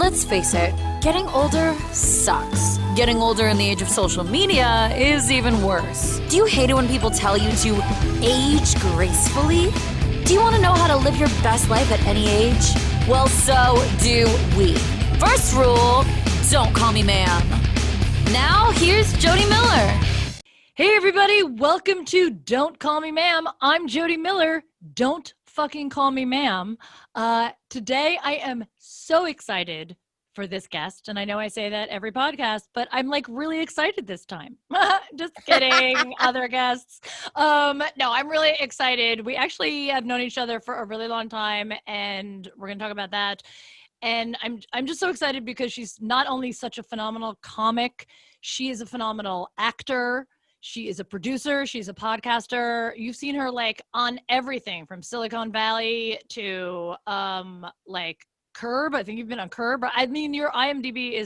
Let's face it, getting older sucks. Getting older in the age of social media is even worse. Do you hate it when people tell you to age gracefully? Do you want to know how to live your best life at any age? Well, so do we. First rule, don't call me ma'am. Now, here's Jodi Miller. Hey everybody, welcome to Don't Call Me Ma'am. I'm Jodi Miller. Don't fucking call me ma'am. Today I am so excited for this guest, and I know I say that every podcast, but I'm like really excited this time. Just kidding, other guests. No, I'm really excited. We actually have known each other for a really long time, and we're gonna talk about that. And I'm just so excited because she's not only such a phenomenal comic, she is a phenomenal actor. She is a producer. She's a podcaster. You've seen her like on everything from Silicon Valley to like Curb. I think you've been on Curb. I mean, your IMDb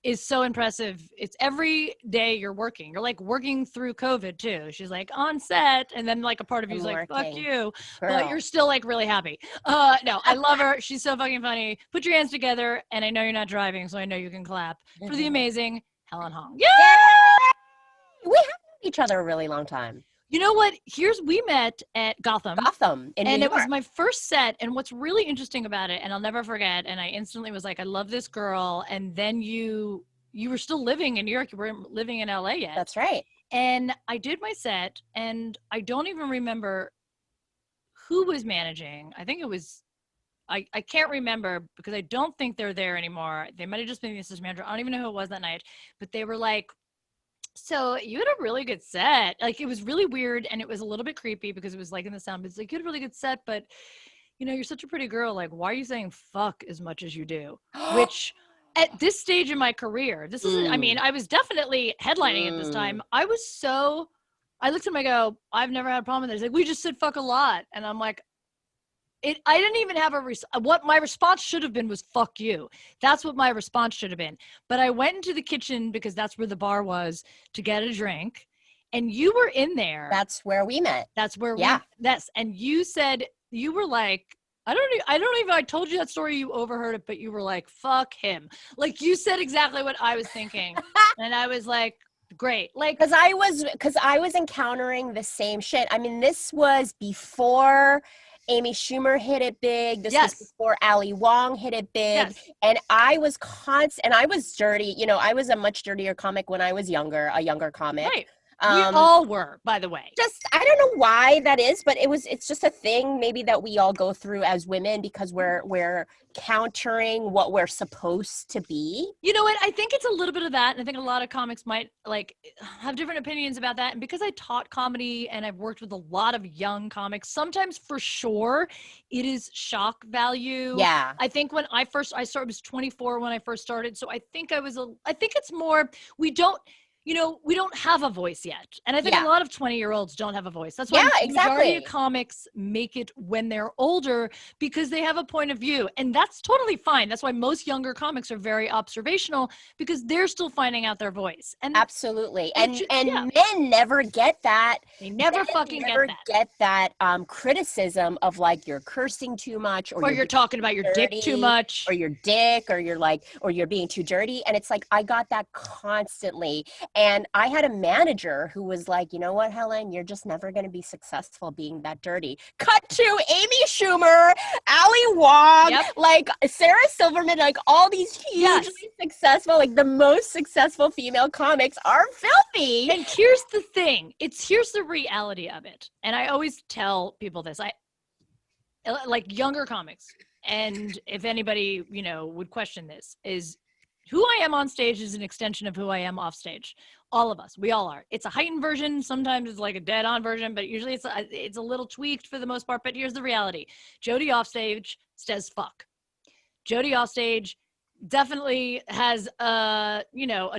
is so impressive. It's every day you're working. You're like working through COVID too. She's like on set, and then like a part of you is like, fuck you, but you're still like really happy. No, I love her. She's so fucking funny. Put your hands together, and I know you're not driving, so I know you can clap for the amazing Helen Hong. Yeah! We have known each other a really long time. You know what? We met at Gotham. In New York. It was my first set. And what's really interesting about it, and I'll never forget, and I instantly was like, I love this girl. And then you were still living in New York. You weren't living in LA yet. That's right. And I did my set, and I don't even remember who was managing. I think it was, I can't remember because I don't think they're there anymore. They might have just been the assistant manager. I don't even know who it was that night. But they were like, so you had a really good set. Like, it was really weird, and it was a little bit creepy because it was like in the sound, but it's like, you had a really good set, but you know, you're such a pretty girl. Like, why are you saying fuck as much as you do? Which at this stage in my career, this is, I mean, I was definitely headlining at this time. I looked at him, I go, I've never had a problem with it. He's like, we just said fuck a lot. And I'm like, I didn't even have what my response should have been was fuck you. That's what my response should have been. But I went into the kitchen because that's where the bar was to get a drink. And you were in there. That's where we met. And you said, you were like, I don't know if I told you that story, you overheard it, but you were like, fuck him. Like, you said exactly what I was thinking. And I was like, great. Like, because I was encountering the same shit. I mean, this was before Amy Schumer hit it big. This was before Ali Wong hit it big. Yes. And I was and I was dirty. You know, I was a much dirtier comic when I was a younger comic. Right. We all were, by the way. Just, I don't know why that is, but it's just a thing maybe that we all go through as women because we're countering what we're supposed to be. You know what? I think it's a little bit of that. And I think a lot of comics might like have different opinions about that. And because I taught comedy and I've worked with a lot of young comics, sometimes for sure it is shock value. Yeah. I think when I was 24 when I first started. So I think it's more, we don't have a voice yet. And I think a lot of 20-year-olds don't have a voice. That's why the majority of comics make it when they're older because they have a point of view. And that's totally fine. That's why most younger comics are very observational because they're still finding out their voice. And absolutely. And men never get that. They never get that criticism of like you're cursing too much or you're talking about your dick too much or your dick or you're being too dirty. And it's like, I got that constantly. And I had a manager who was like, you know what, Helen, you're just never going to be successful being that dirty. Cut to Amy Schumer, Ali Wong, like Sarah Silverman, like all these hugely successful, like the most successful female comics are filthy. And here's the thing. Here's the reality of it. And I always tell people this. I like younger comics. And if anybody, would question this, is who I am on stage is an extension of who I am off stage. All of us, we all are. It's a heightened version. Sometimes it's like a dead on version, but usually it's a little tweaked for the most part. But here's the reality. Jodi off stage says fuck. Jodi off stage definitely has a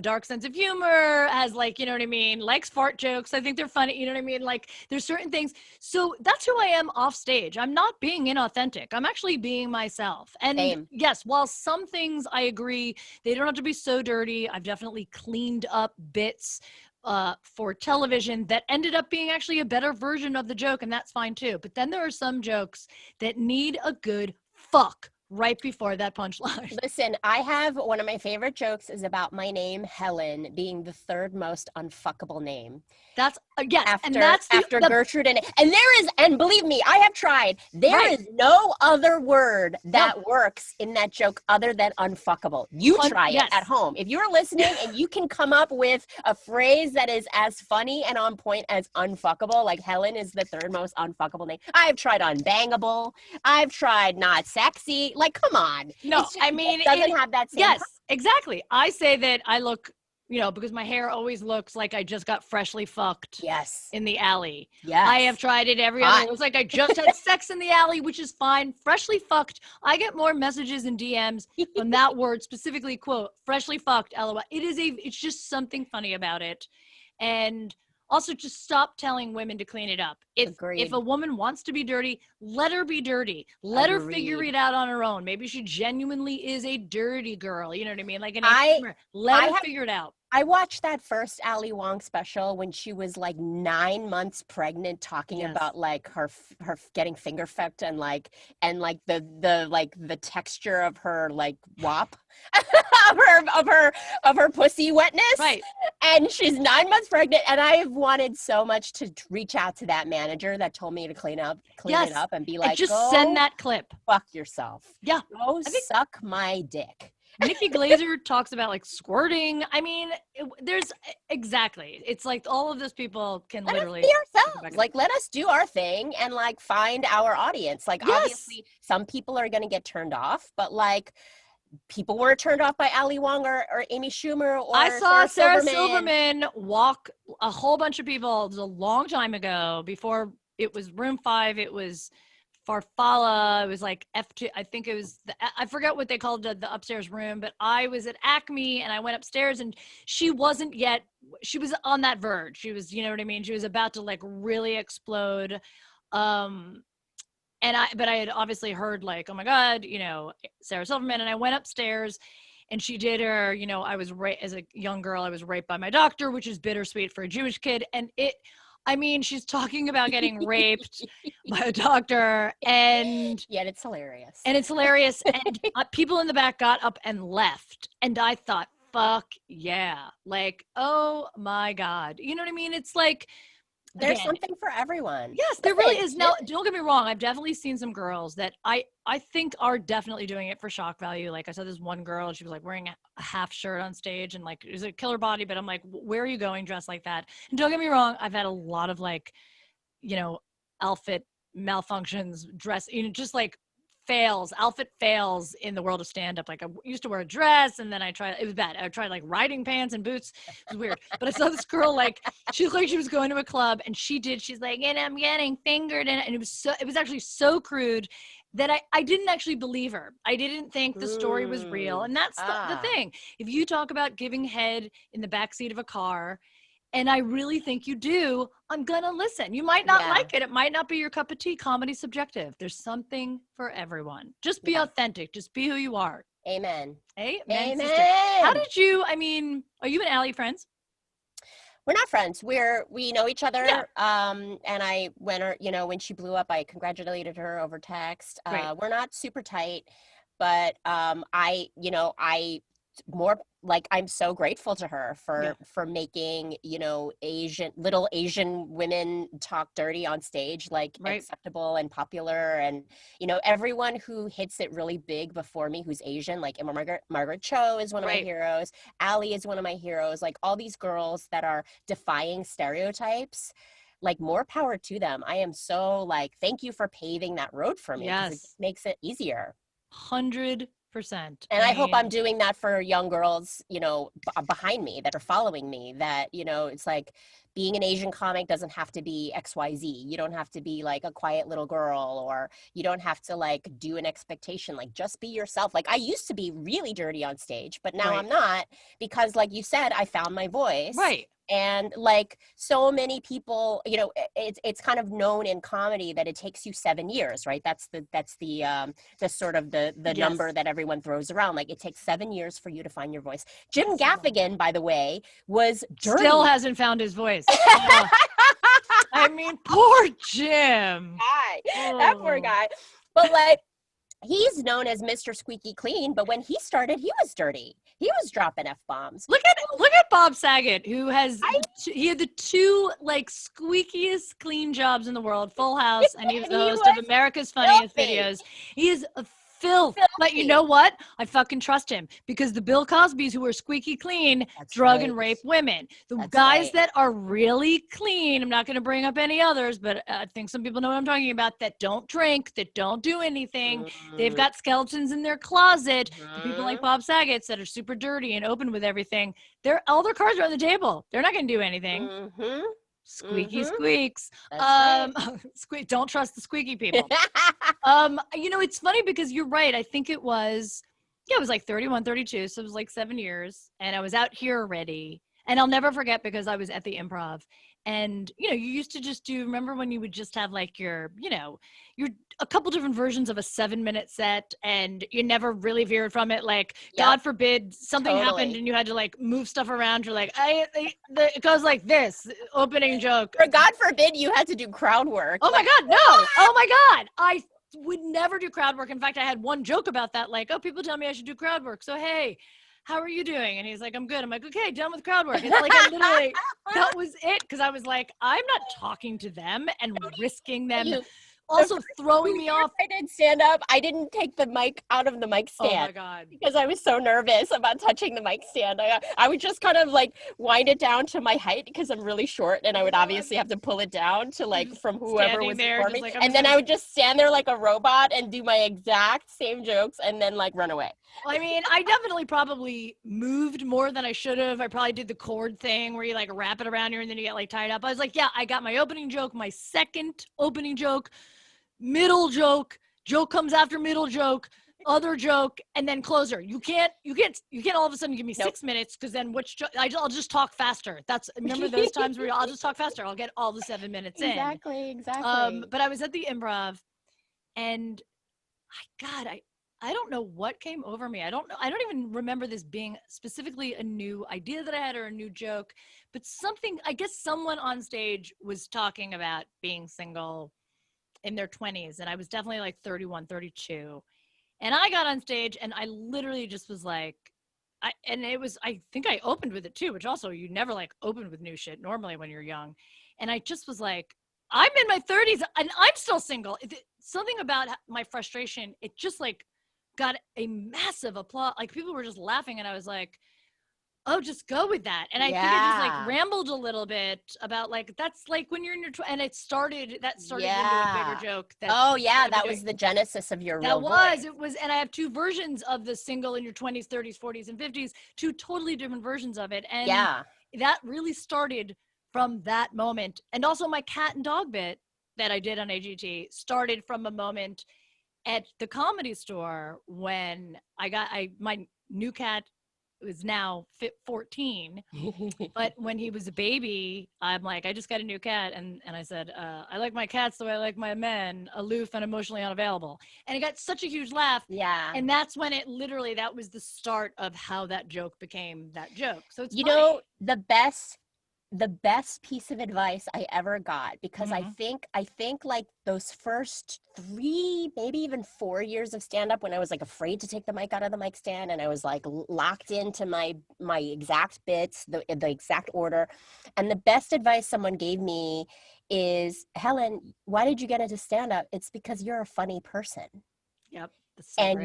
dark sense of humor, has like, you know what I mean, likes fart jokes. I think they're funny, you know what I mean? Like there's certain things. So that's who I am off stage. I'm not being inauthentic. I'm actually being myself. And yes, while some things I agree, they don't have to be so dirty. I've definitely cleaned up bits for television that ended up being actually a better version of the joke, and that's fine too. But then there are some jokes that need a good fuck right before that punchline. Listen, I have one of my favorite jokes is about my name, Helen, being the third most unfuckable name. That's yes, and After that's after Gertrude and there is, and believe me, I have tried. There is no other word that works in that joke other than unfuckable. You try it at home. If you're listening and you can come up with a phrase that is as funny and on point as unfuckable, like Helen is the third most unfuckable name. I've tried unbangable. I've tried not sexy. Like, come on. No, I mean, it doesn't have that same. Yes, exactly. I say that I look, because my hair always looks like I just got freshly fucked. Yes. In the alley. Yes. I have tried it every other. It looks like I just had sex in the alley, which is fine. Freshly fucked. I get more messages and DMs from that word, specifically, quote, freshly fucked, LOL. It's just something funny about it. And also just stop telling women to clean it up. If a woman wants to be dirty, let her be dirty. Let her figure it out on her own. Maybe she genuinely is a dirty girl. You know what I mean? Like let her figure it out. I watched that first Ali Wong special when she was like 9 months pregnant, talking about like her getting finger fucked and the texture of her like wop of her pussy wetness. Right. And she's 9 months pregnant, and I've wanted so much to reach out to that manager that told me to clean it up and be like, and just send that clip. Fuck yourself. Yeah. Go suck my dick. Nikki Glaser talks about like squirting. I mean, it's like all of those people can literally be ourselves. Like, let us do our thing and like find our audience. Like, obviously some people are going to get turned off, but like people were turned off by Ali Wong or Amy Schumer or I saw Sarah Silverman walk a whole bunch of people. It was a long time ago, before it was Room 5. It was Farfalla. It was like F2. I think it was I forget what they called the upstairs room, but I was at Acme and I went upstairs and she was on that verge. She was, you know what I mean? She was about to like really explode. But I had obviously heard like, oh my God, Sarah Silverman, and I went upstairs and she did her, I was as a young girl, I was raped by my doctor, which is bittersweet for a Jewish kid. And she's talking about getting raped by a doctor, and yet it's hilarious. And people in the back got up and left. And I thought, fuck yeah. Like, oh my God. You know what I mean? It's like, there's something for everyone. Yes, there really is. Now, don't get me wrong. I've definitely seen some girls that I think are definitely doing it for shock value. Like I saw this one girl, and she was like wearing a half shirt on stage, and like it was a killer body. But I'm like, where are you going dressed like that? And don't get me wrong, I've had a lot of like, outfit malfunctions, just like outfit fails in the world of stand-up. Like I used to wear a dress, and then it was bad. I tried like riding pants and boots. It was weird. But I saw this girl, like she looked like she was going to a club, and she's like, and I'm getting fingered, and it was actually so crude that I didn't actually believe her. I didn't think the story was real. And that's the thing. If you talk about giving head in the backseat of a car, and I really think you do, I'm going to listen. You might not like it. It might not be your cup of tea. Comedy's subjective. There's something for everyone. Just be authentic. Just be who you are. Amen. Amen. Sister. How did you, are you and Allie friends? We're not friends. We know each other. Yeah. And I, when she blew up, I congratulated her over text. We're not super tight, but I'm so grateful to her for making, little Asian women talk dirty on stage, like acceptable and popular. And, everyone who hits it really big before me, who's Asian, like Margaret Cho is one of my heroes. Allie is one of my heroes. Like all these girls that are defying stereotypes, like more power to them. I am so like, thank you for paving that road for me. Yes. It just makes it easier. 100%. And I hope I'm doing that for young girls, behind me that are following me, that, it's like being an Asian comic doesn't have to be XYZ. You don't have to be like a quiet little girl, or you don't have to like do an expectation, like just be yourself. Like I used to be really dirty on stage, but now I'm not, because like you said, I found my voice. Right. And like so many people, it's kind of known in comedy that it takes you 7 years, right? That's the sort of the number that everyone throws around. Like it takes 7 years for you to find your voice. Jim Gaffigan, by the way, was dirty. Still hasn't found his voice. Poor Jim. That poor guy. But like, he's known as Mr. Squeaky Clean, but when he started, he was dirty. He was dropping F-bombs. Look at Bob Saget, who he had the two like squeakiest clean jobs in the world, Full House, and he was the host of America's Funniest Videos. He is a filth. But you know what? I fucking trust him, because the Bill Cosbys who are squeaky clean drug and rape women. The guys that are really clean, I'm not going to bring up any others, but I think some people know what I'm talking about, that don't drink, that don't do anything. They've got skeletons in their closet. The people like Bob Saget that are super dirty and open with everything, all their cards are on the table. They're not going to do anything. Squeaky squeaks. Don't trust the squeaky people. It's funny because you're right. I think it was like 31, 32. So it was like 7 years, and I was out here already. And I'll never forget, because I was at the Improv, and you used to just remember when you would just have like your a couple different versions of a 7-minute set, and you never really veered from it. Like, God forbid something happened and you had to like move stuff around. You're like, it goes like this opening joke. Or God forbid you had to do crowd work. Oh my God, no. Oh my God. I would never do crowd work. In fact, I had one joke about that. Like, people tell me I should do crowd work. So, hey, how are you doing? And he's like, I'm good. I'm like, okay, done with crowd work. It's like, I literally, that was it. Cause I was like, I'm not talking to them and risking them also throwing me off. I did stand up. I didn't take the mic out of the mic stand. Oh my God. Because I was so nervous about touching the mic stand. I would just kind of like wind it down to my height, because I'm really short, and I would obviously have to pull it down to like from whoever was performing. Like, and then I would just stand there like a robot and do my exact same jokes and then like run away. I mean, I definitely probably moved more than I should have. I probably did the cord thing where you like wrap it around here and then you get like tied up. I was like, yeah, I got my opening joke, my second opening joke, middle joke comes after middle joke, other joke, and then closer. You can't all of a sudden give me 6 minutes, because then I'll just talk faster. Remember those times where I'll just talk faster. I'll get all the 7 minutes in. Exactly. But I was at the Improv, and I don't know what came over me. I don't even remember this being specifically a new idea that I had or a new joke, but I guess someone on stage was talking about being single in their 20s, and I was definitely like 31, 32. And I got on stage and I literally just was like, I think I opened with it too, which also you never like open with new shit normally when you're young. And I just was like, I'm in my 30s and I'm still single. Something about my frustration, it just like got a massive applause. Like, people were just laughing, and I was like, oh, just go with that. And I think I just like rambled a little bit about like, that's like when you're in your and it started into a bigger joke. That was the genesis of your real voice. It was, and I have two versions of the single in your 20s, 30s, 40s, and 50s, two totally different versions of it. And that really started from that moment. And also my cat and dog bit that I did on AGT started from a moment at the Comedy Store when my new cat was now 14, but when he was a baby, I'm like, I just got a new cat, and I said, I like my cats the way I like my men, aloof and emotionally unavailable. And it got such a huge laugh. Yeah. And that's when that was the start of how that joke became that joke. So it's the best piece of advice I ever got, because I think like those first 3, maybe even 4 years of stand-up, when I was like afraid to take the mic out of the mic stand, and I was like locked into my exact bits, the exact order. And the best advice someone gave me is, Helen, why did you get into stand-up? It's because you're a funny person. Yep. So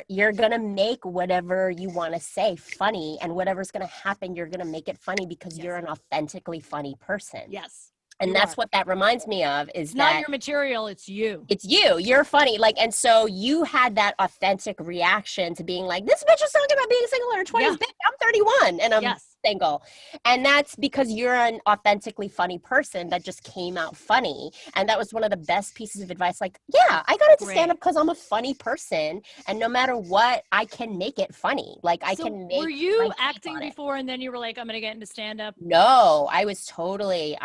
you're gonna make whatever you want to say funny, and whatever's gonna happen, you're gonna make it funny, because you're an authentically funny person. Yes. And that's what that reminds me of, is not your material, it's you. It's you. You're funny. Like, and so you had that authentic reaction to being like, this bitch is talking about being single in her 20s. Bitch, I'm 31 and I'm single. And that's because you're an authentically funny person that just came out funny. And that was one of the best pieces of advice. Like, yeah, I got into stand up because I'm a funny person, and no matter what, I can make it funny. Like, I can make. Were you acting before, and then you were like, I'm gonna get into stand up? No, I totally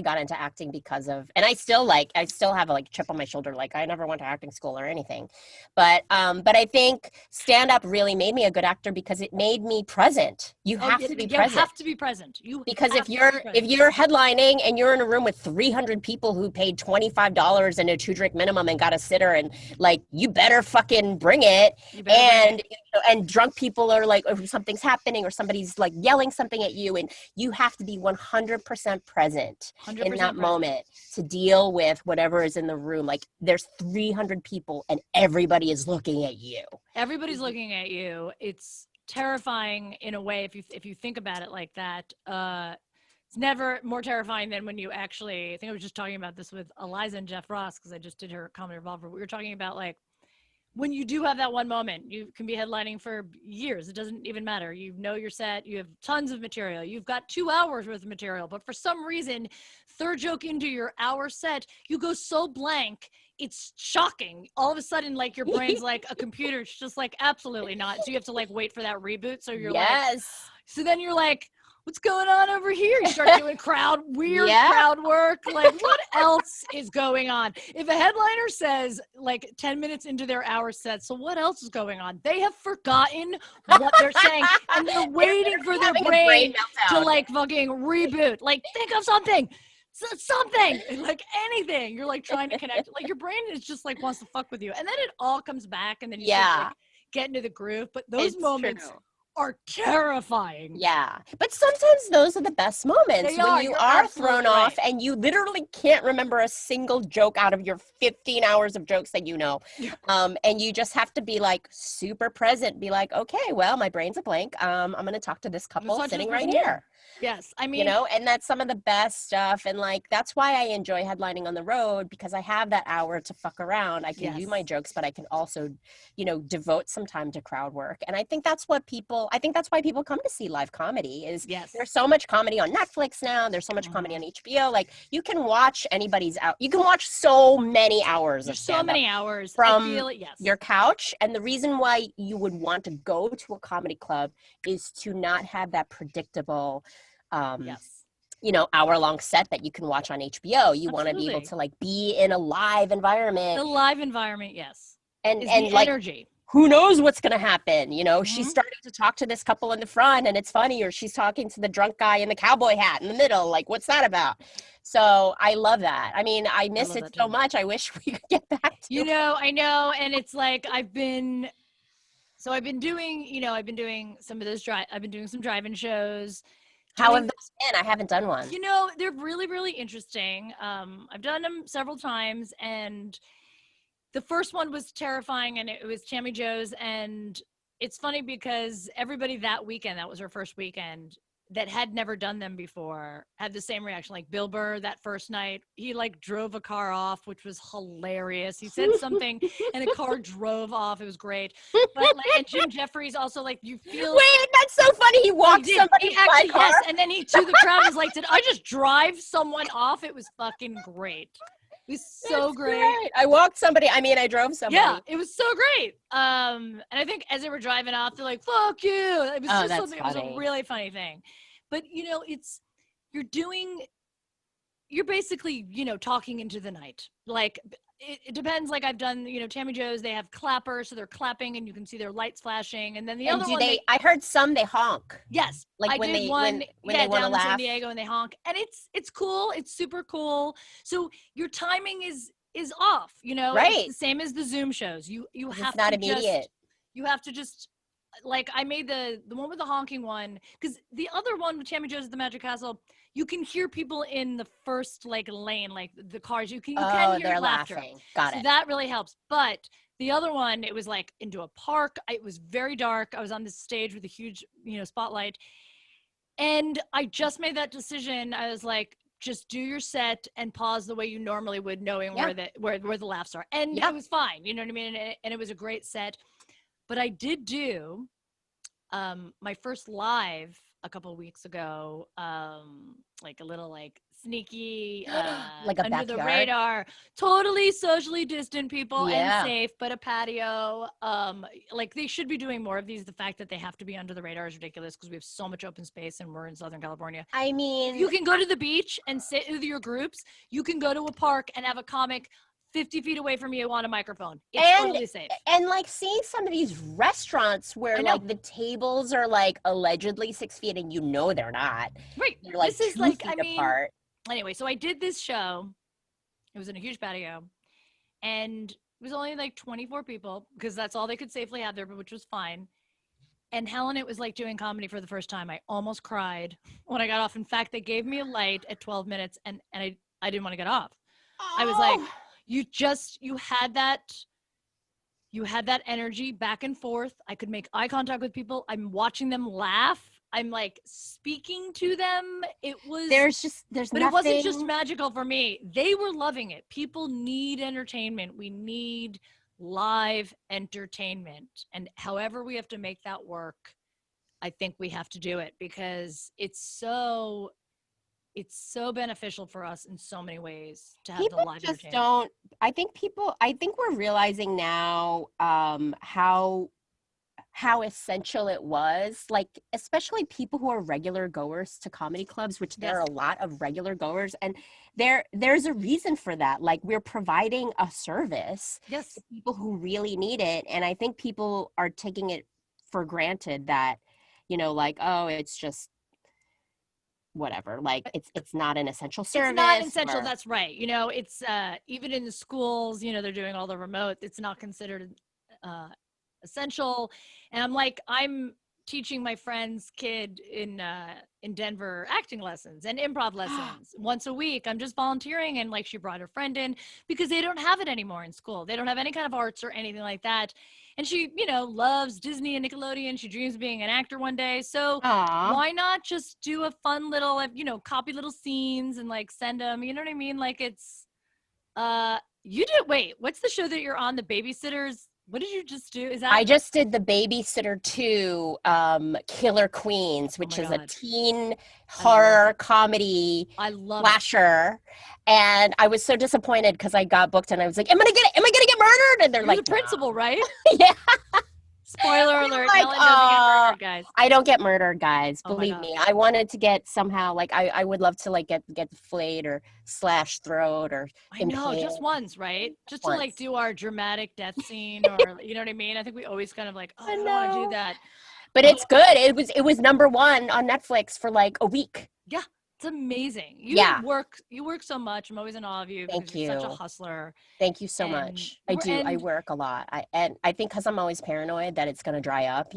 got into acting because of, and I still have a like chip on my shoulder. Like, I never went to acting school or anything, but I think stand up really made me a good actor, because it made me present. You have to be You present. have to be present. Because if you're headlining and you're in a room with 300 people who paid $25 and a 2-drink minimum and got a sitter, and like, you better fucking bring it. And drunk people are like, if something's happening or somebody's like yelling something at you, and you have to be 100% present 100% in that moment to deal with whatever is in the room. Like, there's 300 people and everybody is looking at you. Everybody's looking at you. It's terrifying in a way if you think about it like that. It's never more terrifying than when you actually, I think I was just talking about this with Eliza and Jeff Ross, because I just did her Comedy Revolver. We were talking about, like, when you do have that one moment, you can be headlining for years. It doesn't even matter. You know your set. You have tons of material. You've got 2 hours worth of material. But for some reason, third joke into your hour set, you go so blank. It's shocking. All of a sudden, like, your brain's like a computer. It's just like, absolutely not. So you have to, like, wait for that reboot. So you're like, so then you're like, what's going on over here? You start doing crowd work. Like, what else is going on? If a headliner says, like, 10 minutes into their hour set, so what else is going on? They have forgotten what they're saying, and they're waiting for their brain to, like, fucking reboot. Like, think of something, like anything. You're like trying to connect. Like, your brain is just like wants to fuck with you, and then it all comes back, and then you sort of, like, get into the groove. But those moments are terrifying. Yeah. But sometimes those are the best moments when you are thrown off and you literally can't remember a single joke out of your 15 hours of jokes that you know. And you just have to be, like, super present, be like, okay, well, my brain's a blank. I'm going to talk to this couple sitting right here. Yes. I mean, you know, and that's some of the best stuff. And, like, that's why I enjoy headlining on the road, because I have that hour to fuck around. I can do my jokes, but I can also, you know, devote some time to crowd work. And I think that's why people come to see live comedy is there's so much comedy on Netflix now. There's so much comedy on HBO. Like, you can watch you can watch so many hours of stand-up. So many hours from your couch. And the reason why you would want to go to a comedy club is to not have that predictable you know, hour-long set that you can watch on HBO. You want to be able to, like, be in a live environment. The live environment, yes. And the like, energy. Who knows what's going to happen? You know, she's starting to talk to this couple in the front and it's funny, or she's talking to the drunk guy in the cowboy hat in the middle. Like, what's that about? So I love that. I mean, I miss it so much. I wish we could get back to You know, I know. And it's like, I've been doing some of those I've been doing some drive-in shows. How have those been? I haven't done one. You know, they're really, really interesting. I've done them several times, and the first one was terrifying, and it was Tammy Joe's. And it's funny because everybody that weekend, that was her first weekend, that had never done them before, had the same reaction. Like Bill Burr that first night, he, like, drove a car off, which was hilarious. He said something and a car drove off. It was great. But, like, and Jim Jeffries also, like, you feel. Wait, that's so funny. He walked somebody by car. Yes, and then he to the crowd was like, "Did I just drive someone off?" It was fucking great. It was so great. I walked somebody. I mean, I drove somebody. Yeah, it was so great. And I think as they were driving off, they're like, "Fuck you!" It was just something. Funny. It was a really funny thing. But, you know, you're basically, you know, talking into the night. Like, it depends. Like, I've done, you know, Tammy Joe's, they have clappers, so they're clapping and you can see their lights flashing. And then the other one, I heard some, they honk. Yes. Like, when they want to down laugh. in San Diego, and they honk. And it's cool. It's super cool. So your timing is off, you know? Right. It's the same as the Zoom shows. You have it's not immediate. You have to just, like, I made the one with the honking one, because the other one with Tammy Joe's at the Magic Castle, you can hear people in the first, like, lane, like the cars. You can hear they're laughter. Laughing. Got so it. That really helps. But the other one, it was like into a park. It was very dark. I was on this stage with a huge, you know, spotlight, and I just made that decision. I was like, just do your set and pause the way you normally would, knowing where the laughs are, and it was fine. You know what I mean? And it was a great set. But I did do my first live a couple weeks ago, like a little, like, sneaky, like a under backyard? the radar, totally socially distant people and safe, but a patio. Like, they should be doing more of these. The fact that they have to be under the radar is ridiculous, because we have so much open space and we're in Southern California. I mean, you can go to the beach and sit with your groups. You can go to a park and have a comic 50 feet away from you on a microphone. It's And totally safe. and like seeing some of these restaurants I where know. like the tables are like allegedly 6 feet and you know they're not. Right. They're like This is 2 like, feet I mean, apart. anyway, so I did this show. It was in a huge patio, and it was only like 24 people because that's all they could safely have there, but which was fine. And Helen, it was like doing comedy for the first time. I almost cried when I got off. In fact, they gave me a light at 12 minutes, and I didn't want to get off. I was like, Oh. you had that energy back and forth. I could make eye contact with people. I'm watching them laugh. I'm like speaking to them. It was There's but nothing. it wasn't just magical for me. They were loving it. People need entertainment. We need live entertainment. And however we have to make that work, I think we have to do it because it's so beneficial for us in so many ways to have the People live just entertainment. don't. I think we're realizing now how essential it was, like especially people who are regular goers to comedy clubs, which there are a lot of regular goers, and there's a reason for that. Like we're providing a service to people who really need it, and I think people are taking it for granted that, like, oh, it's just whatever, like it's not an essential service. It's not essential. That's right. It's even in the schools, they're doing all the remote. It's not considered essential. And I'm teaching my friend's kid in Denver acting lessons and improv lessons once a week. I'm just volunteering, and like she brought her friend in because they don't have it anymore in school. They don't have any kind of arts or anything like that. And she, loves Disney and Nickelodeon. She dreams of being an actor one day. So why not just do a fun little, copy little scenes and like send them, you know what I mean? Like it's, wait, what's the show that you're on, The Babysitters? What did you just do? Is that? I just did The Babysitter 2, Killer Queens, which is a teen horror comedy slasher. And I was so disappointed because I got booked and I was like, am I gonna get murdered? And they're You're like, the principal, right? Yeah. Spoiler alert, Like, Helen doesn't get murdered, guys. I don't get murdered, guys. Oh my Believe God. me. I wanted to get somehow, like, I would love to like get flayed or slash throat or I know, just impaled. once, right? Just to like Once. do our dramatic death scene, or you know what I mean? I think we always kind of like, oh, I don't want to do that. But it's good. It was number 1 on Netflix for like a week. Yeah, it's amazing. You work so much. I'm always in awe of you. Thank you. You're such a hustler. Thank you so much. I do. I work a lot. I think because I'm always paranoid that it's gonna dry up,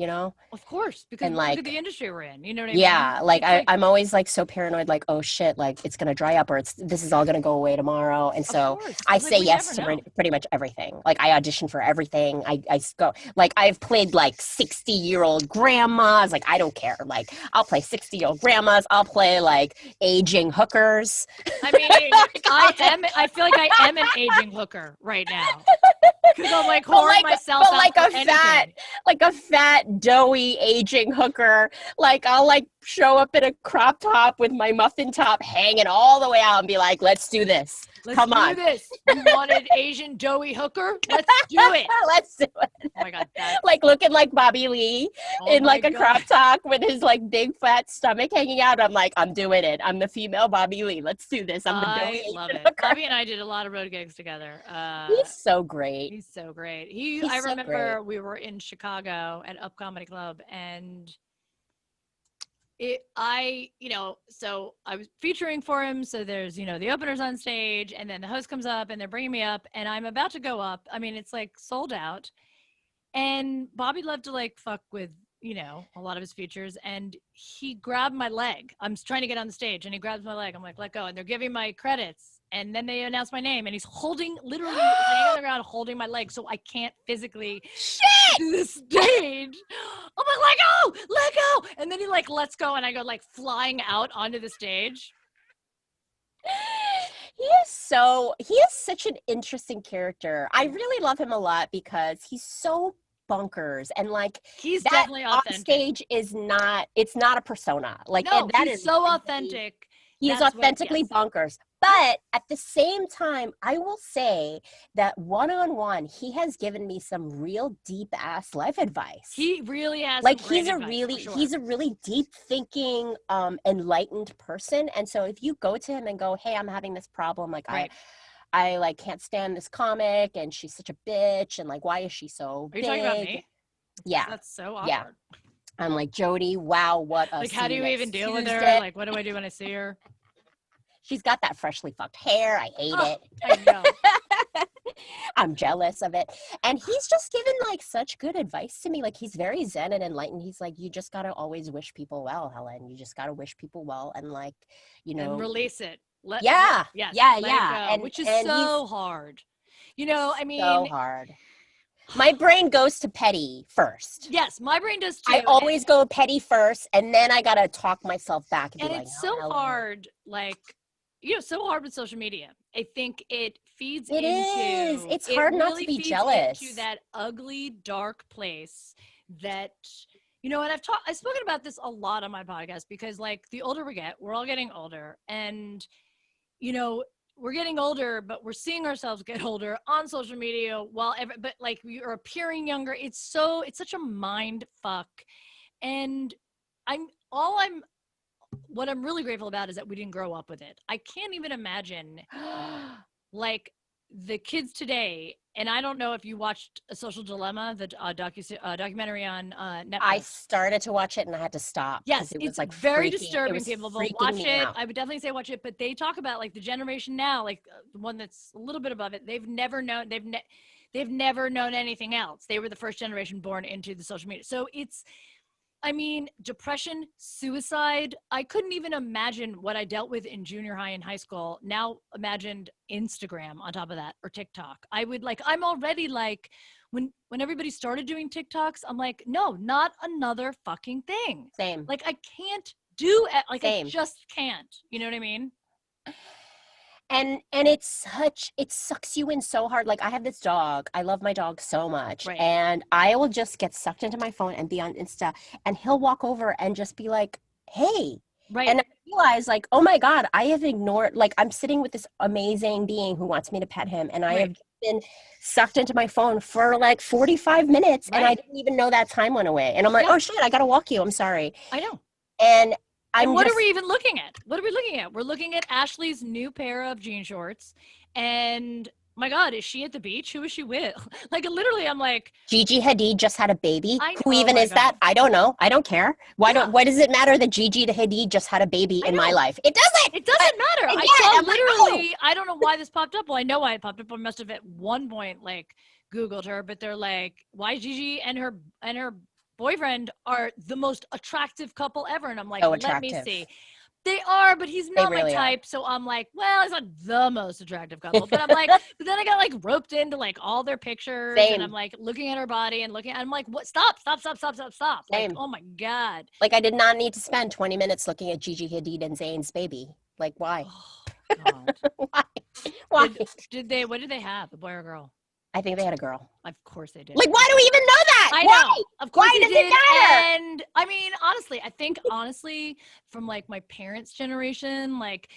Of course, because and look like at the industry we're in. You know what I mean? Yeah, like I'm always like so paranoid, like, oh shit, like it's gonna dry up or this is all gonna go away tomorrow. And so I say yes to pretty much everything. Like I audition for everything. I go, like I've played like 60-year-old grandmas. Like I don't care. Like I'll play 60-year-old grandmas. I'll play like aging hookers. I mean, I feel like I am an aging hooker right now. Because I'm like whoring myself out like for a fat, doughy aging hooker. Like I'll like show up in a crop top with my muffin top hanging all the way out and be like, let's do this. Come on. Let's do this. You wanted Asian doughy hooker? Let's do it. Let's do it. Oh my God. Like looking like Bobby Lee in like a crop top with his like big fat stomach hanging out. I'm like, I'm doing it. I'm the female Bobby Lee. Let's do this. I'm the doughy love Asian it. hooker. Bobby and I did a lot of road gigs together. He's so great. He's so great. I remember we were in Chicago at Up Comedy Club, and so I was featuring for him. So there's, the openers on stage, and then the host comes up and they're bringing me up, and I'm about to go up. I mean, it's like sold out. And Bobby loved to like fuck with, a lot of his features. And he grabbed my leg. I'm trying to get on the stage and he grabs my leg. I'm like, let go. And they're giving my credits. And then they announce my name, and he's literally laying on the ground, holding my leg, so I can't physically do the stage. I'm like, let go. And then he like lets go, and I go like flying out onto the stage. He is such an interesting character. I really love him a lot because he's so bonkers, and like he's definitely authentic. On stage it's not a persona. Like he's so authentic. He's authentically bonkers. But at the same time, I will say that one-on-one, he has given me some real deep ass life advice. He really has. Like he's a really deep thinking, enlightened person. And so if you go to him and go, hey, I'm having this problem, like I like can't stand this comic and she's such a bitch and like why is she so Are you big? talking about me? Yeah. That's so awkward. Yeah. I'm like, Jodi, wow, what a Like, how do you even deal with her? Tuesday. Like, what do I do when I see her? She's got that freshly fucked hair. I hate it. I know. I'm jealous of it. And he's just given like such good advice to me. Like he's very zen and enlightened. He's like, you just gotta always wish people well, Helen. You just gotta wish people well and like, you know, and release it. Yeah. Yes, Yeah. let Yeah. it go, which is so hard. You know, I mean, so hard. My brain goes to petty first. Yes, my brain does too. I always go petty first, and then I gotta talk myself back and be and like, it's no, so Helen. hard, like, you know, so hard with social media. I think it feeds It into is. It's hard not to be jealous. into that ugly, dark place that, you know, and I've spoken about this a lot on my podcast because, like, the older we get, we're all getting older, and you know, we're getting older, but we're seeing ourselves get older on social media but like we are appearing younger. It's such a mind fuck. And what I'm really grateful about is that we didn't grow up with it. I can't even imagine like the kids today. And I don't know if you watched A Social Dilemma, the documentary on Netflix. I started to watch it and I had to stop. Yes, it was it's like very freaking, disturbing. it was People freaking watch me it. out. I would definitely say watch it. But they talk about like the generation now, like the one that's a little bit above it. They've never known. They've never known anything else. They were the first generation born into the social media. So it's, I mean, depression, suicide. I couldn't even imagine what I dealt with in junior high and high school. Now imagined Instagram on top of that, or TikTok. I'm already like, when everybody started doing TikToks, I'm like, no, not another fucking thing. Same. Like I can't do it. Like Same. I just can't. You know what I mean? And it sucks you in so hard. Like I have this dog. I love my dog so much. Right. And I will just get sucked into my phone and be on Insta and he'll walk over and just be like, hey. Right. And I realize like, oh my God, I have ignored, like I'm sitting with this amazing being who wants me to pet him. And I have been sucked into my phone for like 45 minutes and I didn't even know that time went away. And I'm like, oh shit, I got to walk you. I'm sorry. I know. And what are we even looking at? What are we looking at? We're looking at Ashley's new pair of jean shorts. And my God, is she at the beach? Who is she with? Like literally, I'm like, Gigi Hadid just had a baby. Who oh even is that? I don't know. I don't care. Why does it matter that Gigi Hadid just had a baby in my life? It doesn't. It doesn't matter. I saw literally, I don't know why this popped up. Well, I know why it popped up. I must have at one point like Googled her, but they're like, why Gigi and her boyfriend are the most attractive couple ever. And I'm like, let me see. They are, but he's not my type. So I'm like, well, he's not the most attractive couple. But I'm like, but then I got like roped into like all their pictures. Same. And I'm like looking at her body and I'm like, what? Stop. Like, oh my God. Like I did not need to spend 20 minutes looking at Gigi Hadid and Zayn's baby. Like why? Oh, God. Why? What did they have? A boy or a girl? I think they had a girl. Of course they did. Like, why do we even know that? I why? know. Of course why they does did. it matter? And I mean, honestly, I think from like my parents' generation, like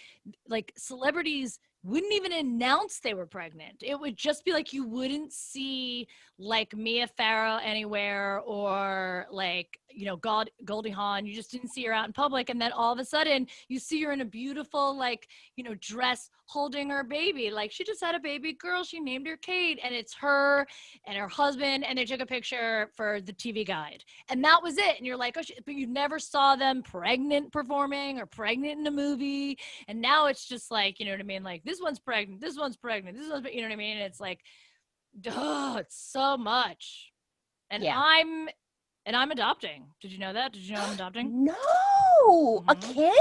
celebrities wouldn't even announce they were pregnant. It would just be like, you wouldn't see like Mia Farrow anywhere or like, you know, Goldie Hawn. You just didn't see her out in public. And then all of a sudden you see her in a beautiful, like, you know, dress holding her baby. Like she just had a baby girl. She named her Kate, and it's her and her husband. And they took a picture for the TV guide. And that was it. And you're like, oh, but you never saw them pregnant performing or pregnant in a movie. And now it's just like, you know what I mean? Like this one's pregnant, this one's pregnant, you know what I mean? And it's like, duh, it's so much. And I'm adopting. Did you know that? Did you know I'm adopting? No. A kid?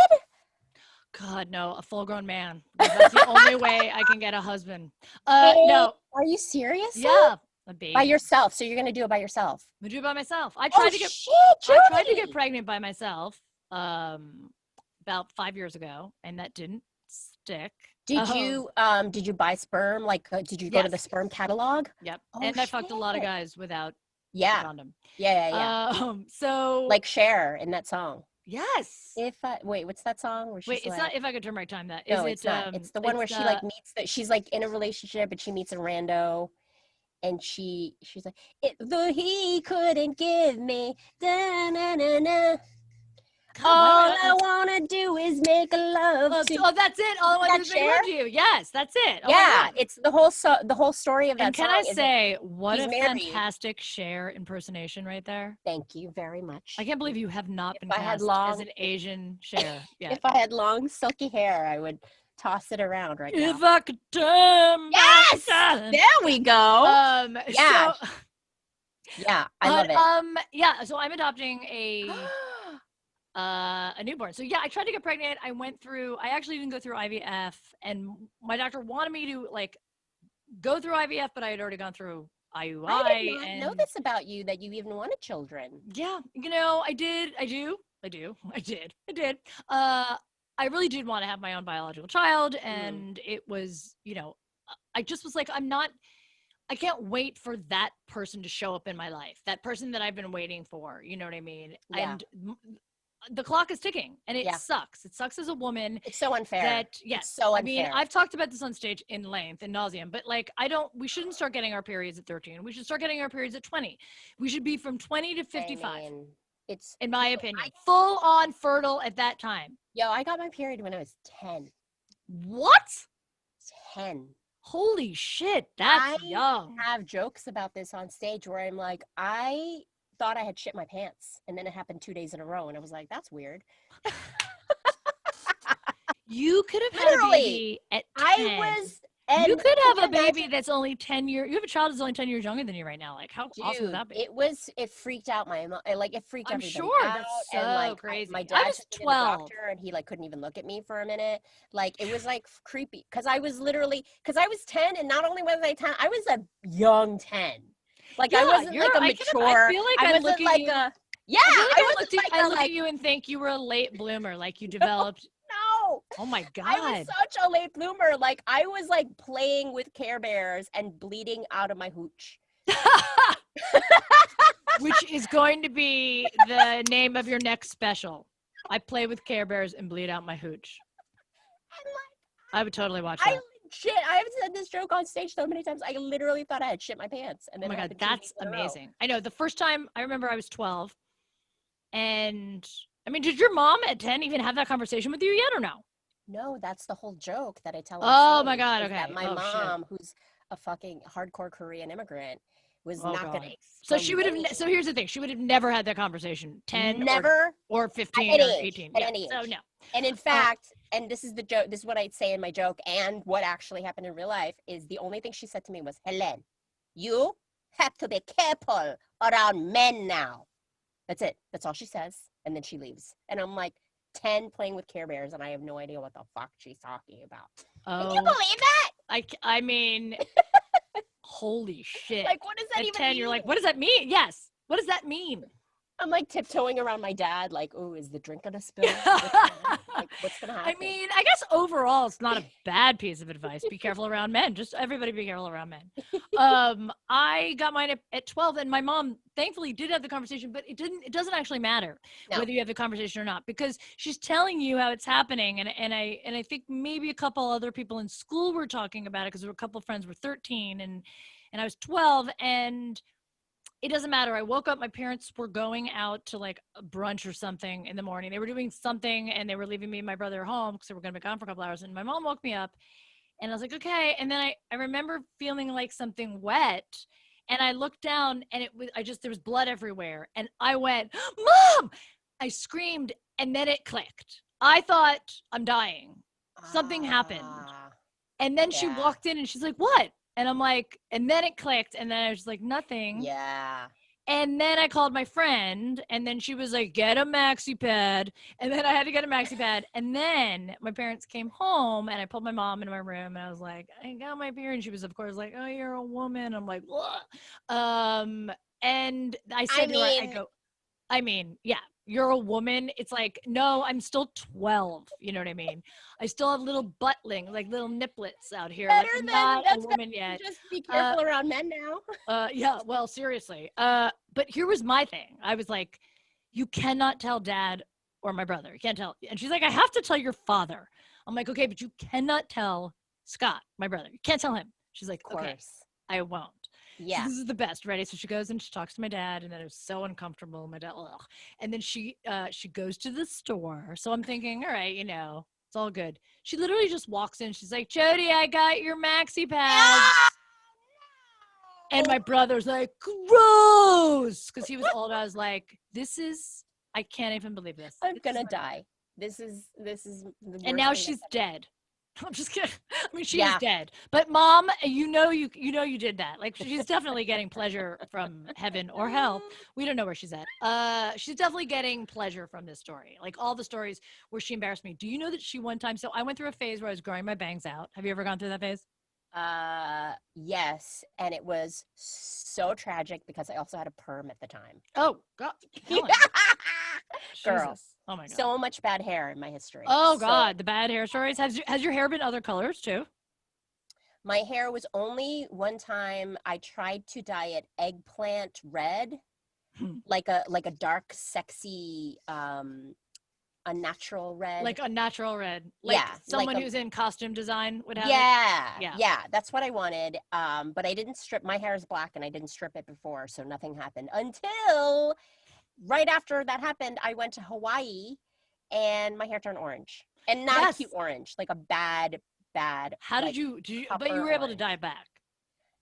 God, no, a full-grown man. That's the only way I can get a husband. No. Are you serious? Yeah. A baby. By yourself. So you're gonna do it by yourself. I'm gonna do it by myself. I tried to get pregnant by myself about 5 years ago, and that didn't stick. Did you buy sperm? Like, did you go to the sperm catalog? Yep. And I fucked a lot of guys without a condom. Yeah. So like Cher in that song. Yes. What's that song? Where she's it's not If I Could Turn Back Time. It's not. It's the one where she like meets she's like in a relationship and she meets a rando. And she's like, though he couldn't give me, da, na, na, na. God, All I wanna do is make love to. Oh, that's it. All I want to do is make Cher? love to you. Yes, that's it. Oh my Yeah, God. it's the whole story of that And can song I is that say, what he's a married. fantastic Cher impersonation right there. Thank you very much. I can't believe you have not been I had cast as long- an Asian Cher yet. If I had long silky hair, I would toss it around right now. If I could turn Yes! back time. There we go. Yeah. So, Yeah, I love it. yeah, so I'm adopting a newborn. So yeah, I tried to get pregnant. I actually didn't go through IVF, and my doctor wanted me to like go through IVF, but I had already gone through IUI. I did not and know this about you, that you even wanted children. Yeah, I did. I really did want to have my own biological child, and it was, I just was like, I can't wait for that person to show up in my life, that person that I've been waiting for, you know what I mean? Yeah. And the clock is ticking, and it sucks. It sucks as a woman. It's so unfair. Yes. It's so unfair. I mean, I've talked about this on stage in length and nauseum, but like, we shouldn't start getting our periods at 13. We should start getting our periods at 20. We should be from 20 to 55. I mean, it's, in my opinion, full on fertile at that time. Yo, I got my period when I was 10. What? 10. Holy shit, that's young. I have jokes about this on stage where I'm like, I thought I had shit my pants, and then it happened 2 days in a row, and I was like, that's weird. You could have had a baby at 10. You could have a baby that's only 10 years. You have a child that's only 10 years younger than you right now. Like, how awesome would that be? It freaked out my mom. Like, it freaked everybody sure, out. that's so and, like, crazy. My dad I was took me to the 12. doctor, and he like couldn't even look at me for a minute. Like, it was like creepy because I was 10, and not only was I 10, I was a young 10. Like, I wasn't like a mature. I feel like I look at you. Yeah, I look at you and think you were a late bloomer. Like, you developed. No. Oh my God. I was such a late bloomer. Like, I was like playing with Care Bears and bleeding out of my hooch. Which is going to be the name of your next special. I play with Care Bears and bleed out my hooch. I would totally watch that. I have said this joke on stage so many times. I literally thought I had shit my pants. And then oh my God, that's amazing. I know the first time I remember I was 12, and I mean, did your mom at 10 even have that conversation with you yet or no? No, that's the whole joke that I tell. Oh my God, okay. That my mom, who's a fucking hardcore Korean immigrant, was not going to. So she would have. So here's the thing: she would have never had that conversation. 10, never, or 15, or 18. At any age. So no. And in fact, and this is the joke. This is what I'd say in my joke, and what actually happened in real life is the only thing she said to me was, "Helen, you have to be careful around men now." That's it. That's all she says, and then she leaves. And I'm like 10 playing with Care Bears, and I have no idea what the fuck she's talking about. Can you believe that? I mean, holy shit. Like, what does that At even 10, mean? you're like, what does that mean? Yes. What does that mean? I'm like tiptoeing around my dad, like, oh, is the drink gonna spill? What's gonna happen? I mean, I guess overall it's not a bad piece of advice. Be careful around men. Just everybody be careful around men. I got mine at 12, and my mom thankfully did have the conversation, but it doesn't actually matter whether you have the conversation or not, because she's telling you how it's happening. And I think maybe a couple other people in school were talking about it, because there were a couple of friends were 13 and I was 12, and it doesn't matter. I woke up, my parents were going out to like a brunch or something in the morning. They were doing something, and they were leaving me and my brother home because they were going to be gone for a couple hours. And my mom woke me up, and I was like, okay. And then I remember feeling like something wet, and I looked down, and there was blood everywhere. And I went, Mom! I screamed, and then it clicked. I thought, I'm dying. Something happened. And then she walked in, and she's like, what? And I'm like, and then it clicked, and then I was like, nothing. Yeah. And then I called my friend, and then she was like, get a maxi pad. And then I had to get a maxi pad. And then my parents came home, and I pulled my mom into my room, and I was like, I got my period. And she was, of course, like, oh, you're a woman. I'm like, what? And I said to her, I mean, yeah, you're a woman. It's like, no, I'm still 12. You know what I mean? I still have little buttling, like little niplets out here. Like, I'm not a woman yet. Just be careful around men now. Yeah, well, seriously. But here was my thing. I was like, you cannot tell dad or my brother. You can't tell. And she's like, I have to tell your father. I'm like, okay, but you cannot tell Scott, my brother. You can't tell him. She's like, okay, I won't. Yeah. So this is the best. Ready? So she goes and she talks to my dad, and then it was so uncomfortable. My dad, ugh. And then she goes to the store. So I'm thinking, all right, it's all good. She literally just walks in. She's like, Jodi, I got your maxi pads. And my brother's like, gross, because he was old. I was like, I can't even believe this. I'm gonna die. This is the worst And now thing she's that's dead. I'm just kidding. I mean, she is Yeah. dead. But mom, you did that. Like, she's definitely getting pleasure from heaven or hell. We don't know where she's at. She's definitely getting pleasure from this story. Like all the stories where she embarrassed me. Do you know that she one time? So I went through a phase where I was growing my bangs out. Have you ever gone through that phase? Yes, and it was so tragic because I also had a perm at the time. Oh God, Helen. Girl, Jesus. Oh my God. so much bad hair in my history. Oh So God, the bad hair stories. Has your hair been other colors too? my hair was only one time I tried to dye it eggplant red, like a dark, sexy, unnatural red. Like a natural red. Like Yeah, someone like who's in costume design would have yeah, that's what I wanted. But I didn't strip. My hair is black, and I didn't strip it before, so nothing happened until right after that happened. I went to Hawaii, and my hair turned orange, and not a cute orange, like a bad. How like, did you? But you were able to dye it back.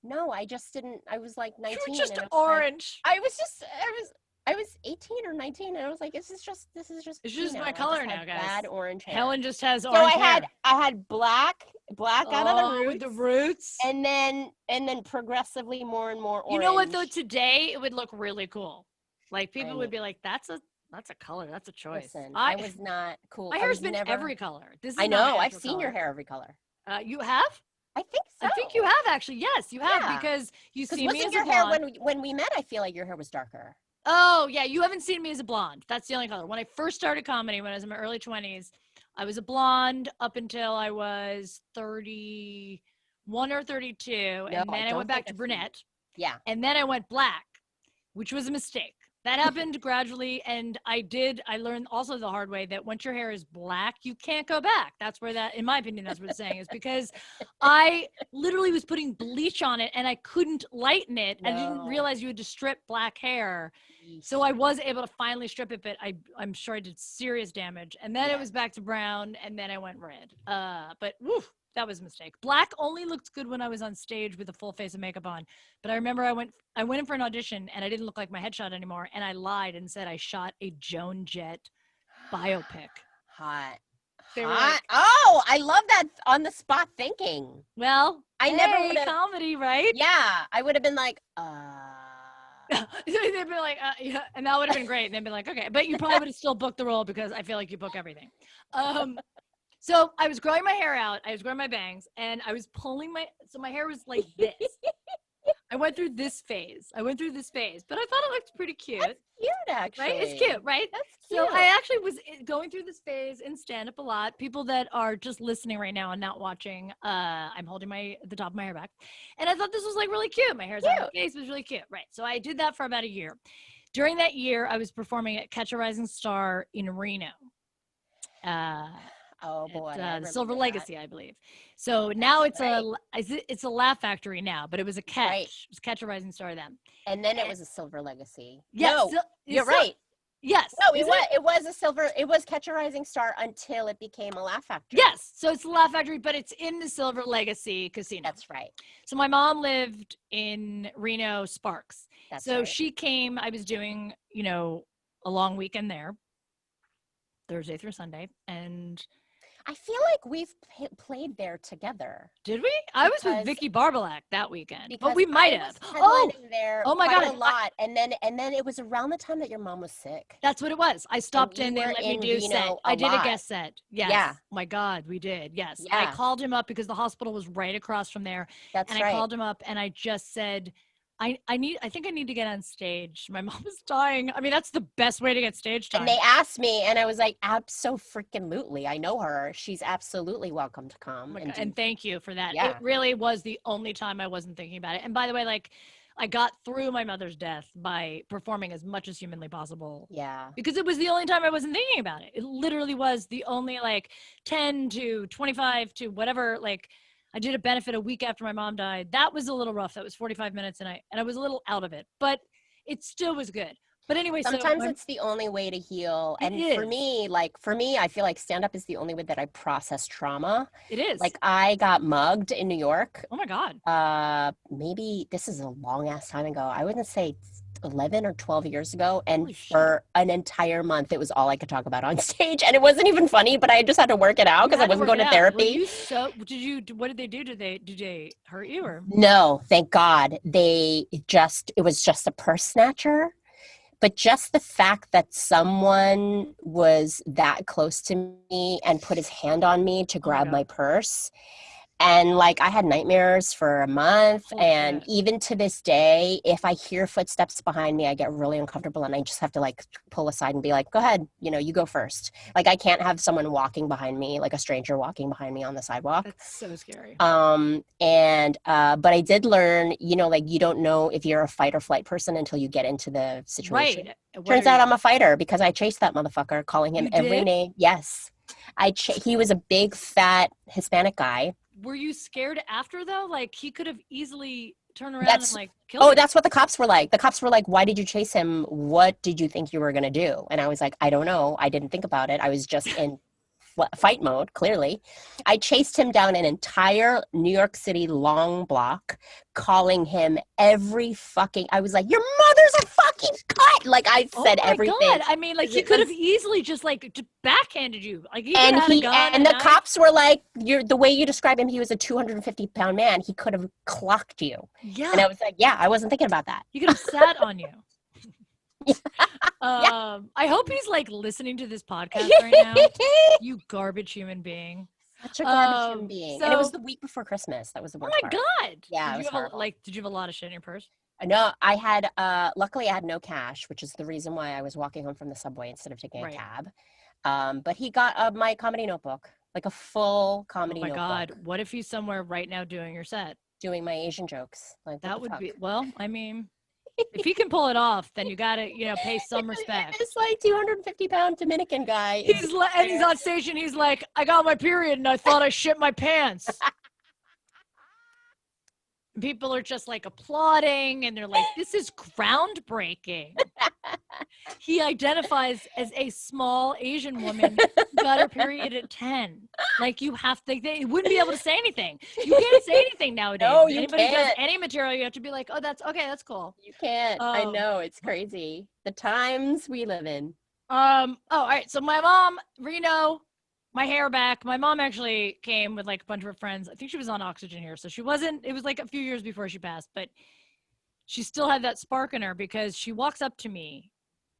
No, I just didn't. I was like 19. You were just and orange. I was 18 or 19, and I was like, this is just It's just my I color now, had guys. bad orange hair. Helen just has So orange hair. I had black out of the roots. With the roots. And then progressively more and more orange. You know what though? Today it would look really cool. Like people would be like, that's a color. That's a choice. Listen, I was not cool. My hair's been every color. This is I know. I've seen seen your hair every color. You have? I think so. I think you have actually. Yes, you have because you see me as your a blonde. hair when we met? I feel like your hair was darker. Oh yeah, you haven't seen me as a blonde. That's the only color. When I first started comedy, when I was in my early 20s, I was a blonde up until I was 31 or 32, and then I went back to brunette. Yeah. And then I went black, which was a mistake. That happened gradually, and I learned also the hard way that once your hair is black, you can't go back. That's where in my opinion, that's what it's saying, is because I literally was putting bleach on it and I couldn't lighten it. No. I didn't realize you had to strip black hair. So I was able to finally strip it, but I'm sure I did serious damage. And then it was back to brown, and then I went red. But woof. That was a mistake. Black only looked good when I was on stage with a full face of makeup on. But I remember I went in for an audition and I didn't look like my headshot anymore. And I lied and said I shot a Joan Jett biopic. Hot. Like, oh, I love that on the spot thinking. Well, never would have comedy, right? Yeah, I would have been like, They'd be like, yeah, and that would have been great. And they'd be like, okay, but you probably would have still booked the role because I feel like you book everything. So I was growing my hair out. I was growing my bangs, and I was pulling so my hair was like this. I went through this phase. But I thought it looked pretty cute. That's cute, actually. Right? It's cute, right? That's cute. So I actually was going through this phase in stand-up a lot. People that are just listening right now and not watching, I'm holding the top of my hair back. And I thought this was like really cute. My hair's on my face. It was really cute. Right. So I did that for about a year. During that year, I was performing at Catch a Rising Star in Reno. Oh boy, the Silver Legacy, I believe. So now it's a Laugh Factory now, but it was a Catch. Right. It was Catch a Rising Star then. And then it was a Silver Legacy. Yes, no, you're right. Yes. No, it was Catch a Rising Star until it became a Laugh Factory. Yes. So it's the Laugh Factory, but it's in the Silver Legacy casino. That's right. So my mom lived in Reno Sparks. That's so right. She came, I was doing, a long weekend there, Thursday through Sunday, and I feel like we've played there together. Did we? I was with Vicky Barbalak that weekend, but we might have. There oh my God, a lot. And then it was around the time that your mom was sick. That's what it was. I stopped in. They let me do set. I did a guest set. Yes. Yeah. Oh my God, we did. Yes. Yeah. I called him up because the hospital was right across from there. That's right. And I called him up and I just said, I think I need to get on stage. My mom is dying. I mean, that's the best way to get stage time. And they asked me, and I was like, abso-freaking-lutely. I know her. She's absolutely welcome to come. And thank you for that. Yeah. It really was the only time I wasn't thinking about it. And by the way, like, I got through my mother's death by performing as much as humanly possible. Yeah. Because it was the only time I wasn't thinking about it. It literally was the only, like, 10 to 25 to whatever, like, I did a benefit a week after my mom died. That was a little rough. That was 45 minutes, and I was a little out of it, but it still was good. But anyway, Sometimes it's the only way to heal. It And for is. me, I feel like stand-up is the only way that I process trauma. It is. Like I got mugged in New York. Oh my God. Maybe this is a long ass time ago. I wouldn't say 11 or 12 years ago. And Holy shit. for an entire month, it was all I could talk about on stage. And it wasn't even funny, but I just had to work it out because I wasn't going to therapy. What did they do? Did they hurt you or? No, thank God. It was just a purse snatcher. But just the fact that someone was that close to me and put his hand on me to grab my purse. And like I had nightmares for a month. Holy and shit. Even to this day, if I hear footsteps behind me, I get really uncomfortable and I just have to like pull aside and be like, go ahead, you go first. Like I can't have someone walking behind me, like a stranger walking behind me on the sidewalk. That's so scary. But I did learn, like you don't know if you're a fight or flight person until you get into the situation. Right. Turns out I'm a fighter because I chased that motherfucker, calling him every name. Yes. He was a big, fat Hispanic guy. Were you scared after though? Like he could have easily turned around and like killed you. That's what the cops were like. The cops were like, why did you chase him? What did you think you were going to do? And I was like, I don't know. I didn't think about it. I was just in fight mode, clearly. I chased him down an entire New York City long block, calling him I was like, your mother's a fucking cut. Like I said everything. Oh my God. I mean, like he could have easily just backhanded you. Like he and had a gun and the cops were like, the way you describe him, he was a 250-pound man. He could have clocked you. Yeah. And I was like, yeah, I wasn't thinking about that. He could have sat on you. I hope he's like listening to this podcast right now. You garbage human being. Such a garbage human being. And it was the week before Christmas. That was the worst part. Oh my God. Yeah, did you have a lot of shit in your purse? No, I had luckily I had no cash, which is the reason why I was walking home from the subway instead of taking a cab. But he got my comedy notebook, like a full comedy notebook. Oh my God. What if he's somewhere right now doing your set? Doing my Asian jokes. Like that would be, well, I mean, if he can pull it off, then you gotta, pay some respect. This like 250-pound Dominican guy. He's on stage and he's like, I got my period and I thought I shit my pants. People are just like applauding and they're like, this is groundbreaking. He identifies as a small Asian woman who got her period at 10. Like they wouldn't be able to say anything. You can't say anything nowadays. No, you Anybody can't. does any material, you have to be like, oh, that's cool. You can't. I know, it's crazy. The times we live in. All right. So my mom, Reno, my hair back. My mom actually came with like a bunch of her friends. I think she was on oxygen here. So it was like a few years before she passed, but she still had that spark in her because she walks up to me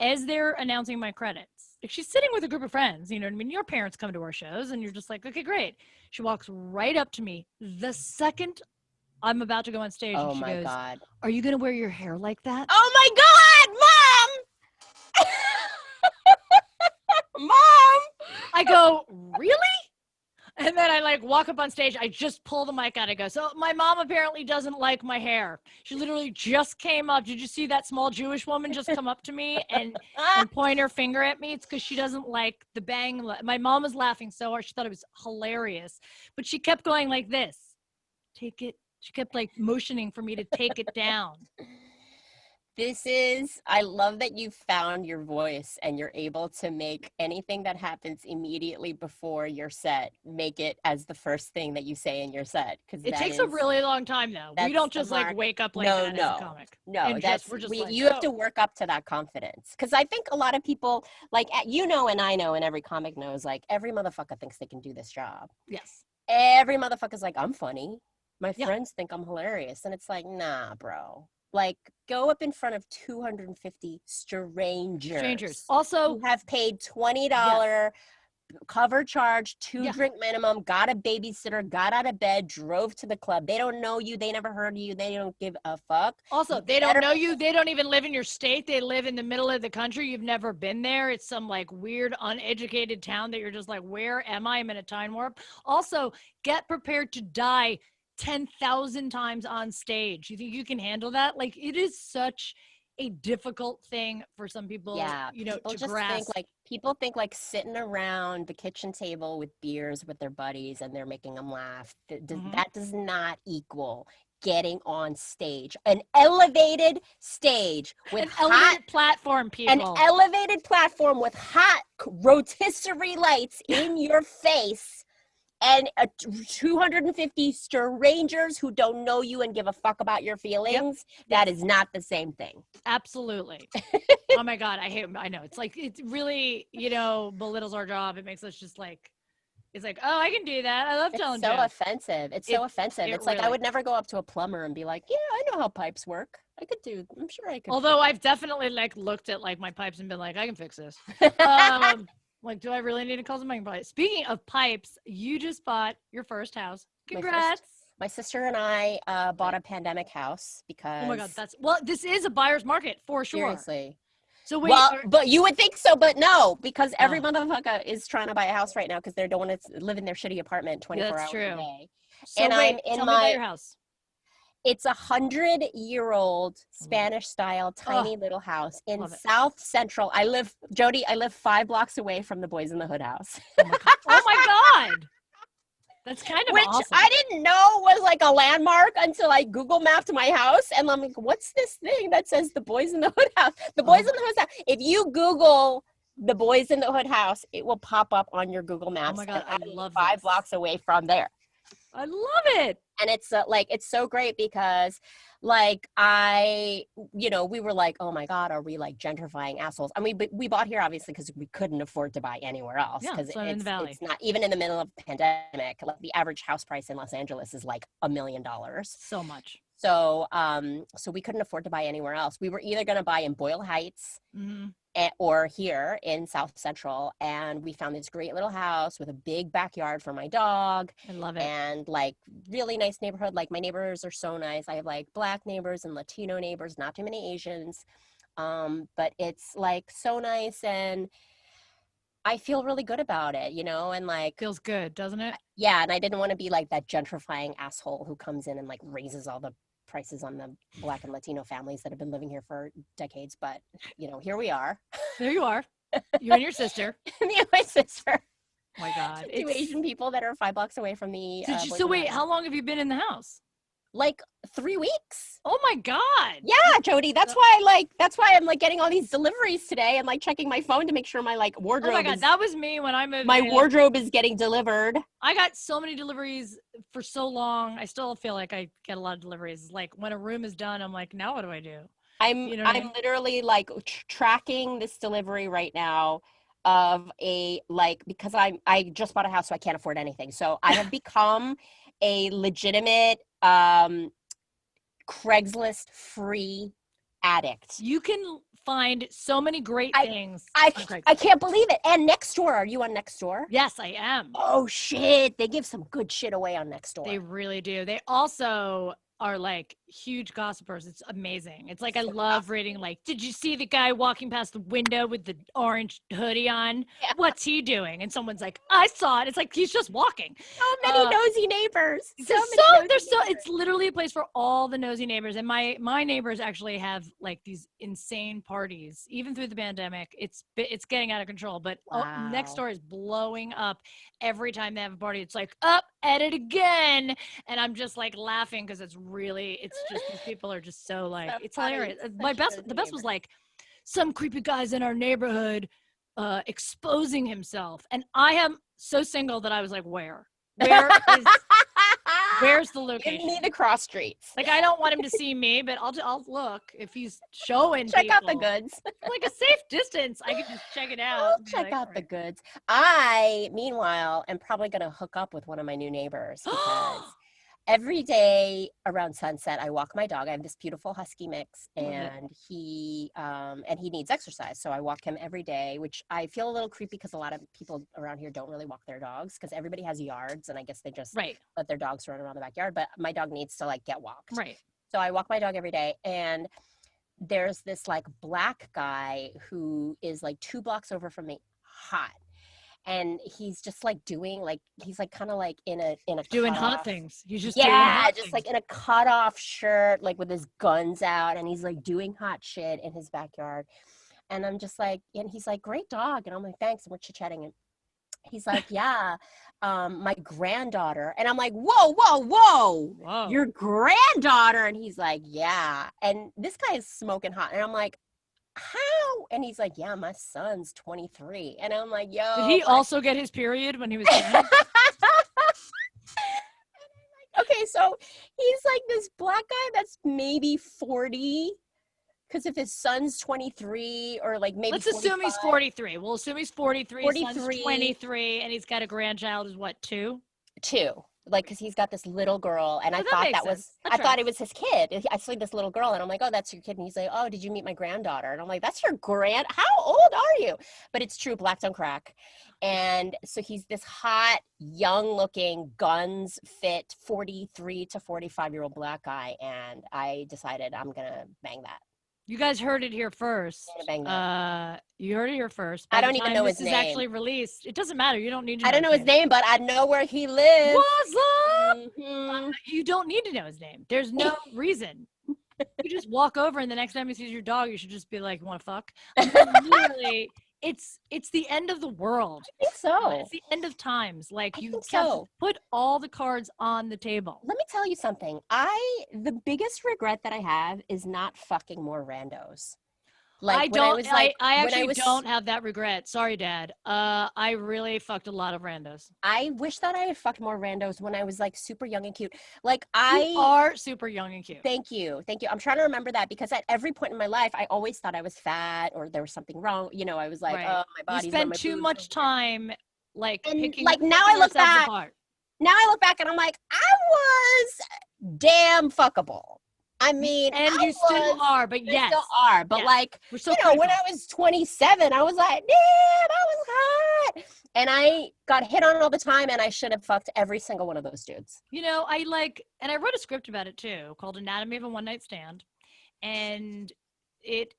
as they're announcing my credits. Like she's sitting with a group of friends, you know what I mean? Your parents come to our shows and you're just like, okay, great. She walks right up to me the second I'm about to go on stage. Oh and she goes, God. Are you going to wear your hair like that? Oh my God, Mom! Mom! I go, really? And then I like walk up on stage. I just pull the mic out. I go, so my mom apparently doesn't like my hair. She literally just came up. Did you see that small Jewish woman just come up to me and point her finger at me? It's because she doesn't like the bang. My mom was laughing so hard. She thought it was hilarious. But she kept going like this. Take it. She kept like motioning for me to take it down. I love that you found your voice and you're able to make anything that happens immediately before your set, make it as the first thing that you say in your set. Because it takes a really long time though. We don't just like wake up like that as a comic. No, you have to work up to that confidence. Because I think a lot of people, like, and I know, and every comic knows, like, every motherfucker thinks they can do this job. Yes. Every motherfucker's like, I'm funny. My friends think I'm hilarious. And it's like, nah, bro. Like, go up in front of 250 strangers. Also, who have paid $20 cover charge, 2-drink minimum, got a babysitter, got out of bed, drove to the club. They don't know you. They never heard of you. They don't give a fuck. Also, they don't know you. They don't even live in your state. They live in the middle of the country. You've never been there. It's some like weird, uneducated town that you're just like, where am I? I'm in a time warp. Also, get prepared to die 10,000 times on stage. You think you can handle that? Like, it is such a difficult thing for some people, Yeah, you know, people to just grasp. think like sitting around the kitchen table with beers with their buddies and they're making them laugh. Mhm. That does not equal getting on stage, an elevated stage with An elevated platform, an people. elevated platform with hot rotisserie lights in your face and 250 strangers who don't know you and give a fuck about your feelings. That is not the same thing. Absolutely. Oh my God, I know. It's like, it really, you know, belittles our job. It makes us just like, it's like, oh, I can do that. I love It's telling so jokes. offensive. It's so offensive. It It's like I really, would never go up to a plumber and be like, "Yeah, I know how pipes work. I'm sure I could although fix I've definitely like looked at like my pipes and been like, I can fix this. it." Like, do I really need to call somebody? But speaking of pipes, you just bought your first house. Congrats. My sister and I bought a pandemic house Oh my God, because this is a buyer's market for sure. seriously. So wait, Well, but you would think so, but no, because every Oh. motherfucker is trying to buy a house right now because they don't want to live in their shitty apartment 24 that's hours true. a day. So And wait, I'm in tell me about my, your house. it's 100-year-old I love it. Spanish style Oh, tiny little house in love it. South Central. Jody, I live 5 blocks away from the Boys in the Hood house. Oh my God. Oh my God. That's kind of Which awesome. I didn't know was like a landmark until I Google mapped my house. And I'm like, what's this thing that says the Boys in the Hood house? The Boys in the Hood house. If you Google the Boys in the Hood house, it will pop up on your Google Maps. Oh my God, and I love 5 this. blocks away from there. I love it. And it's like, it's so great because like we were like, oh my God, are we like gentrifying assholes? I mean, we bought here obviously because we couldn't afford to buy anywhere else Yeah, because so I'm in the valley. it's not even in the middle of a pandemic. Like the average house price in Los Angeles is like $1 million. So much. So we couldn't afford to buy anywhere else. We were either going to buy in Boyle Heights or here in South Central. And we found this great little house with a big backyard for my dog. I love it. And like really nice neighborhood. Like my neighbors are so nice. I have like Black neighbors and Latino neighbors, not too many Asians. But it's like so nice and I feel really good about it, and like Feels good, doesn't it? yeah, and I didn't want to be like that gentrifying asshole who comes in and like raises all the prices on the Black and Latino families that have been living here for decades. But here we are. There you are. You and your sister. Me and my sister. Oh my God. Two Asian people that are 5 blocks away from the. So wait, how long have you been in the house? Like 3 weeks. Oh my God. Yeah, Jody. That's why I'm like getting all these deliveries today and like checking my phone to make sure my like wardrobe. Oh my God, that was me when I moved. My wardrobe is getting delivered. I got so many deliveries for so long. I still feel like I get a lot of deliveries. Like when a room is done, I'm like, now what do I do? I'm literally like tracking this delivery right now of because I just bought a house, so I can't afford anything. So I have become a legitimate Craigslist free addict. You can find so many great things. I can't believe it. And Nextdoor, are you on Nextdoor? Yes, I am. Oh shit, they give some good shit away on Nextdoor. They really do. They also are like huge gossipers. It's amazing. It's like I love reading like, did you see the guy walking past the window with the orange hoodie on? Yeah. What's he doing? And someone's like, I saw it. It's like he's just walking. So many nosy neighbors. It's literally a place for all the nosy neighbors. And my neighbors actually have like these insane parties, even through the pandemic. It's getting out of control. But Nextdoor is blowing up every time they have a party. It's like, at it again. And I'm just like laughing because it's just these people are just so like it's hilarious. The best was like some creepy guys in our neighborhood exposing himself, and I am so single that I was like, where's the location? Give me the cross streets. Like I don't want him to see me, but I'll look if he's showing. Check out the goods. Like a safe distance, I can just check it out. Check out the goods. I, meanwhile, am probably going to hook up with one of my new neighbors because every day around sunset, I walk my dog. I have this beautiful husky mix, and he needs exercise. So I walk him every day, which I feel a little creepy because a lot of people around here don't really walk their dogs because everybody has yards, and I guess they just let their dogs run around the backyard. But my dog needs to like get walked. Right. So I walk my dog every day, and there's this like Black guy who is like 2 blocks over from me, hot. and he's just like doing like he's like kind of like in a doing hot cutoff. things. He's just doing Yeah, hot just things. like in a cutoff shirt, like with his guns out, and he's like doing hot shit in his backyard. And I'm just like, and he's like, great dog. And I'm like, thanks. And we're chit-chatting. And he's like, yeah, my granddaughter. And I'm like, whoa, your granddaughter. And he's like, yeah. And this guy is smoking hot. And I'm like, how? And he's like, yeah, my son's 23. And I'm like, yo. Did he also get his period when he was 10? Okay, so he's like this black guy that's maybe 40. Because if his son's 23 or like maybe Let's assume 45, he's 43. We'll assume he's 43. 43. Son's 23, and he's got a grandchild is what, 2? 2, like, because he's got this little girl, and I that thought makes that was sense. I thought it was his kid. I see this little girl, and I'm like, oh, that's your kid. And he's like, oh, did you meet my granddaughter? And I'm like, that's your how old are you? But it's true, black don't crack. And so he's this hot, young looking, guns fit 43 to 45-year-old black guy, and I decided I'm gonna bang that. You guys heard it here first. Bang that. You heard it here first. I don't even know his this name. is actually released. It doesn't matter. You don't need to know. I don't know his name, but I know where he lives. What's up? Mm-hmm. You don't need to know his name. There's no reason. You just walk over, and the next time he sees your dog, you should just be like, "You want to fuck?" Literally, it's the end of the world. I think so. It's the end of times. Like, you think have so. to put all the cards on the table. Let me tell you something. The biggest regret that I have is not fucking more randos. Like, I actually don't have that regret. Sorry, Dad. I really fucked a lot of randos. I wish that I had fucked more randos when I was like super young and cute. Like You are super young and cute. Thank you. I'm trying to remember that because at every point in my life, I always thought I was fat or there was something wrong. You know, I was like, oh, my body's. You spend too much time like picking. Like now I look back. Apart. Now I look back and I'm like, I was damn fuckable. I mean, and you still are, but yes, still are. But like, we're so when I was 27, I was like, damn, I was hot, and I got hit on all the time, and I should have fucked every single one of those dudes. You know, I wrote a script about it too, called "Anatomy of a One Night Stand," and it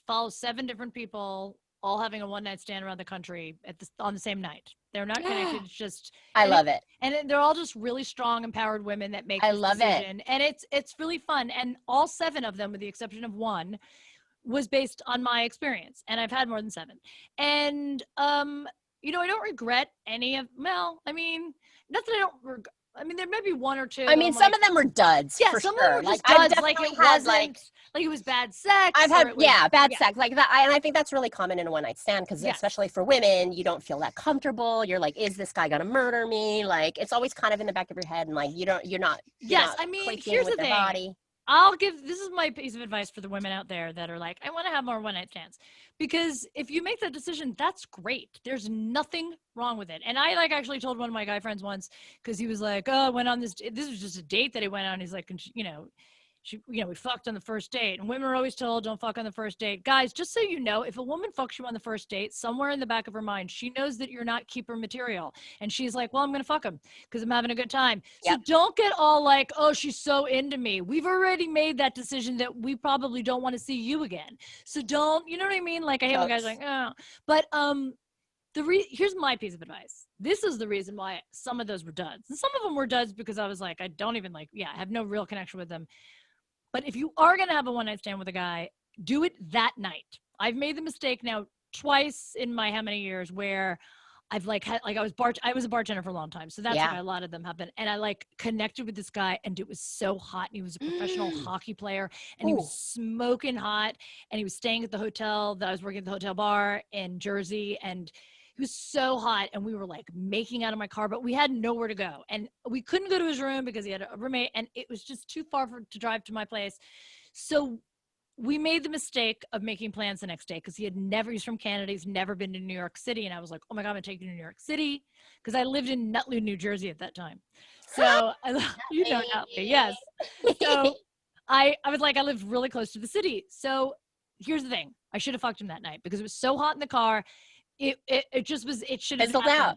follows 7 different people all having a one night stand around the country on the same night. They're not connected. It's just I love it. And they're all just really strong, empowered women that make. I love decision. And it's really fun. And all 7 of them, with the exception of 1, was based on my experience. And I've had more than 7. And you know, I don't regret any of. Well, I mean, not that I don't regret. I mean, there may be 1 or 2. I mean, some of them were duds. Yeah, for some sure. of them were just duds. Like it wasn't. Like it was bad sex. I've had bad sex like that, and I think that's really common in a one night stand because especially for women, you don't feel that comfortable. You're like, is this guy gonna murder me? Like it's always kind of in the back of your head, and like you're not. I mean, here's the thing. Body. This is my piece of advice for the women out there that are like, I want to have more one night stands, because if you make that decision, that's great. There's nothing wrong with it. And I actually told one of my guy friends once, because he was like, oh, I went on this was just a date that he went on. He's like, you know, we fucked on the first date, and women are always told don't fuck on the first date. Guys, just so you know, if a woman fucks you on the first date, somewhere in the back of her mind, she knows that you're not keeper material, and she's like, well, I'm gonna fuck him because I'm having a good time. So don't get all like, oh, she's so into me. We've already made that decision that we probably don't want to see you again. So don't, you know what I mean? Like I hate when guys like, oh, but here's my piece of advice. This is the reason why some of those were duds, and some of them were duds because I was like, I don't even I have no real connection with them. But if you are going to have a one-night stand with a guy, do it that night. I've made the mistake now twice in my how many years where I've I was a bartender for a long time. So that's why a lot of them happen. And I connected with this guy, and it was so hot. And he was a professional hockey player, and he was smoking hot, and he was staying at the hotel that I was working at, the hotel bar in Jersey. And he was so hot, and we were making out of my car, but we had nowhere to go. And we couldn't go to his room because he had a roommate, and it was just too far to drive to my place. So we made the mistake of making plans the next day because he's from Canada. He's never been to New York City. And I was like, oh my God, I'm gonna take you to New York City, because I lived in Nutley, New Jersey at that time. So you know Nutley, yes. So I was like, I lived really close to the city. So here's the thing. I should have fucked him that night because it was so hot in the car. It should have fizzled out.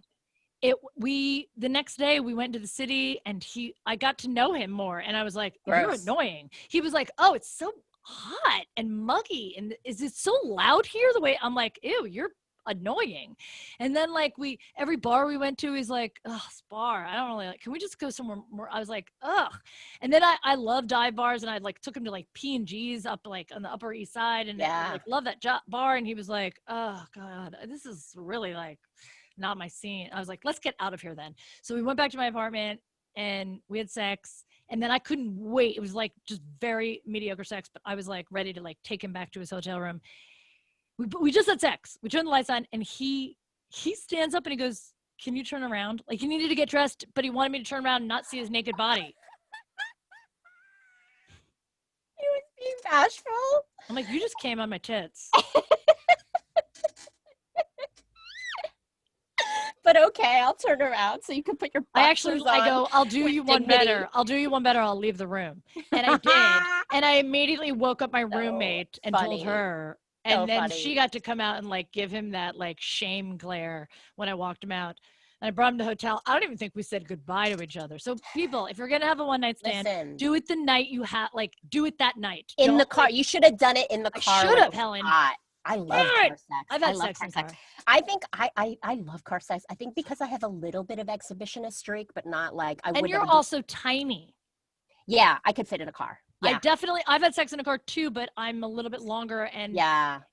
The next day we went to the city, and I got to know him more, and I was like, you're annoying. He was like, oh, it's so hot and muggy, and is it so loud here? The way I'm like, ew, you're annoying. And then like every bar we went to, he's like, oh, this bar, I don't really like, can we just go somewhere more? I was like, ugh. And then I love dive bars, and I like took him to like P&G's up like on the Upper East Side, and I like love that bar. And he was like, oh God, this is really like not my scene. I was like, let's get out of here then. So we went back to my apartment and we had sex. And then I couldn't wait. It was like just very mediocre sex, but I was like ready to like take him back to his hotel room. We just had sex. We turned the lights on, and he stands up and he goes, can you turn around? Like, he needed to get dressed, but he wanted me to turn around and not see his naked body. He was being bashful. I'm like, you just came on my tits. But okay, I'll turn around so you can put your boxers on. I go, I'll do you one dignity. better. I'll do you one better. I'll leave the room. And I did. And I immediately woke up my roommate and told her. And then she got to come out and like give him that like shame glare when I walked him out. And I brought him to the hotel. I don't even think we said goodbye to each other. So people, if you're going to have a one night stand, do it the night you have, like do it that night. In the car. You should have done it in the car. I should have, Helen. I love car sex. I've had sex in car. I think I love car sex. I think because I have a little bit of exhibitionist streak, but not like I would. And you're also tiny. Yeah, I could fit in a car. Yeah. I've had sex in a car too, but I'm a little bit longer, and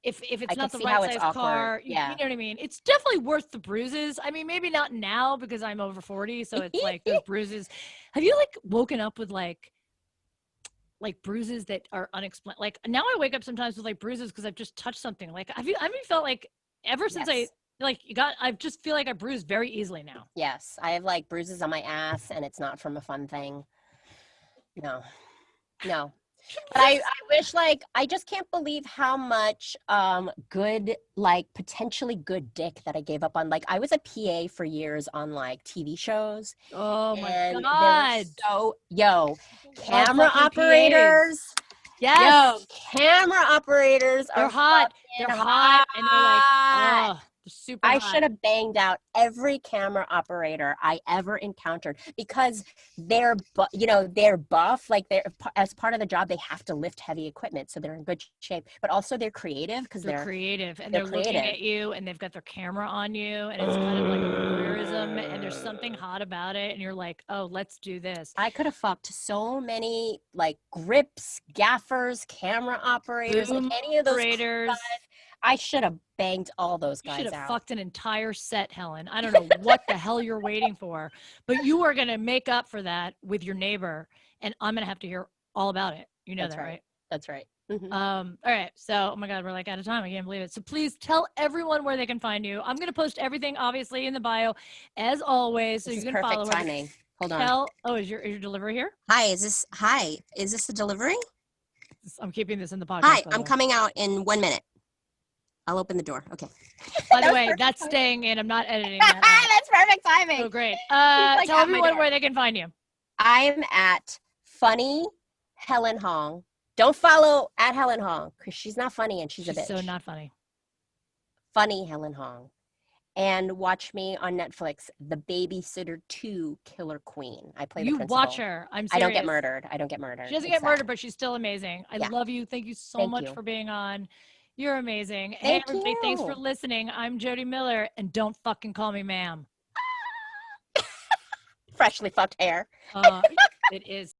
if it's not the right size car, you know what I mean? It's definitely worth the bruises. I mean, maybe not now because I'm over 40, so it's like those bruises. Have you like woken up with like bruises that are unexplained? Like now I wake up sometimes with like bruises because I've just touched something. Like have you felt like ever since I just feel like I bruise very easily now. Yes, I have like bruises on my ass, and it's not from a fun thing. No. But I wish, like, I just can't believe how much good, like, potentially good dick that I gave up on. Like, I was a PA for years on, like, TV shows. Oh, my God. Camera operators. Yes. Yo, camera operators are hot. They're hot. And they're like, oh. Super hot. I should have banged out every camera operator I ever encountered because they're buff. Like as part of the job, they have to lift heavy equipment, so they're in good shape. But also they're creative because they're creative and they're looking at you and they've got their camera on you and it's kind of like a voyeurism and there's something hot about it and you're like, oh, let's do this. I could have fucked so many like grips, gaffers, camera operators, like any of those operators. I should have banged all those guys out. You should have fucked an entire set, Helen. I don't know what the hell you're waiting for, but you are going to make up for that with your neighbor, and I'm going to have to hear all about it. You know that, right? That's right. Mm-hmm. All right. So, oh my God, we're like out of time. I can't believe it. So please tell everyone where they can find you. I'm going to post everything, obviously, in the bio, as always. So you can follow her. Timing. Hold on. Is your delivery here? Hi, is this the delivery? I'm keeping this in the podcast. Hi, I'm coming out in 1 minute. I'll open the door. Okay. By the way, that's staying in. I'm not editing that out. That's perfect timing. Oh, great. Tell everyone where they can find you. I'm at Funny Helen Hong. Don't follow at Helen Hong because she's not funny and she's a bitch. So not funny. Funny Helen Hong. And watch me on Netflix, The Babysitter 2 Killer Queen. I play the principal. You watch her. I'm serious. I don't get murdered. She doesn't get murdered, but she's still amazing. I love you. Thank you so much for being on. You're amazing. Hey, everybody, thanks for listening. I'm Jodi Miller, and don't fucking call me ma'am. Freshly fucked hair. It is.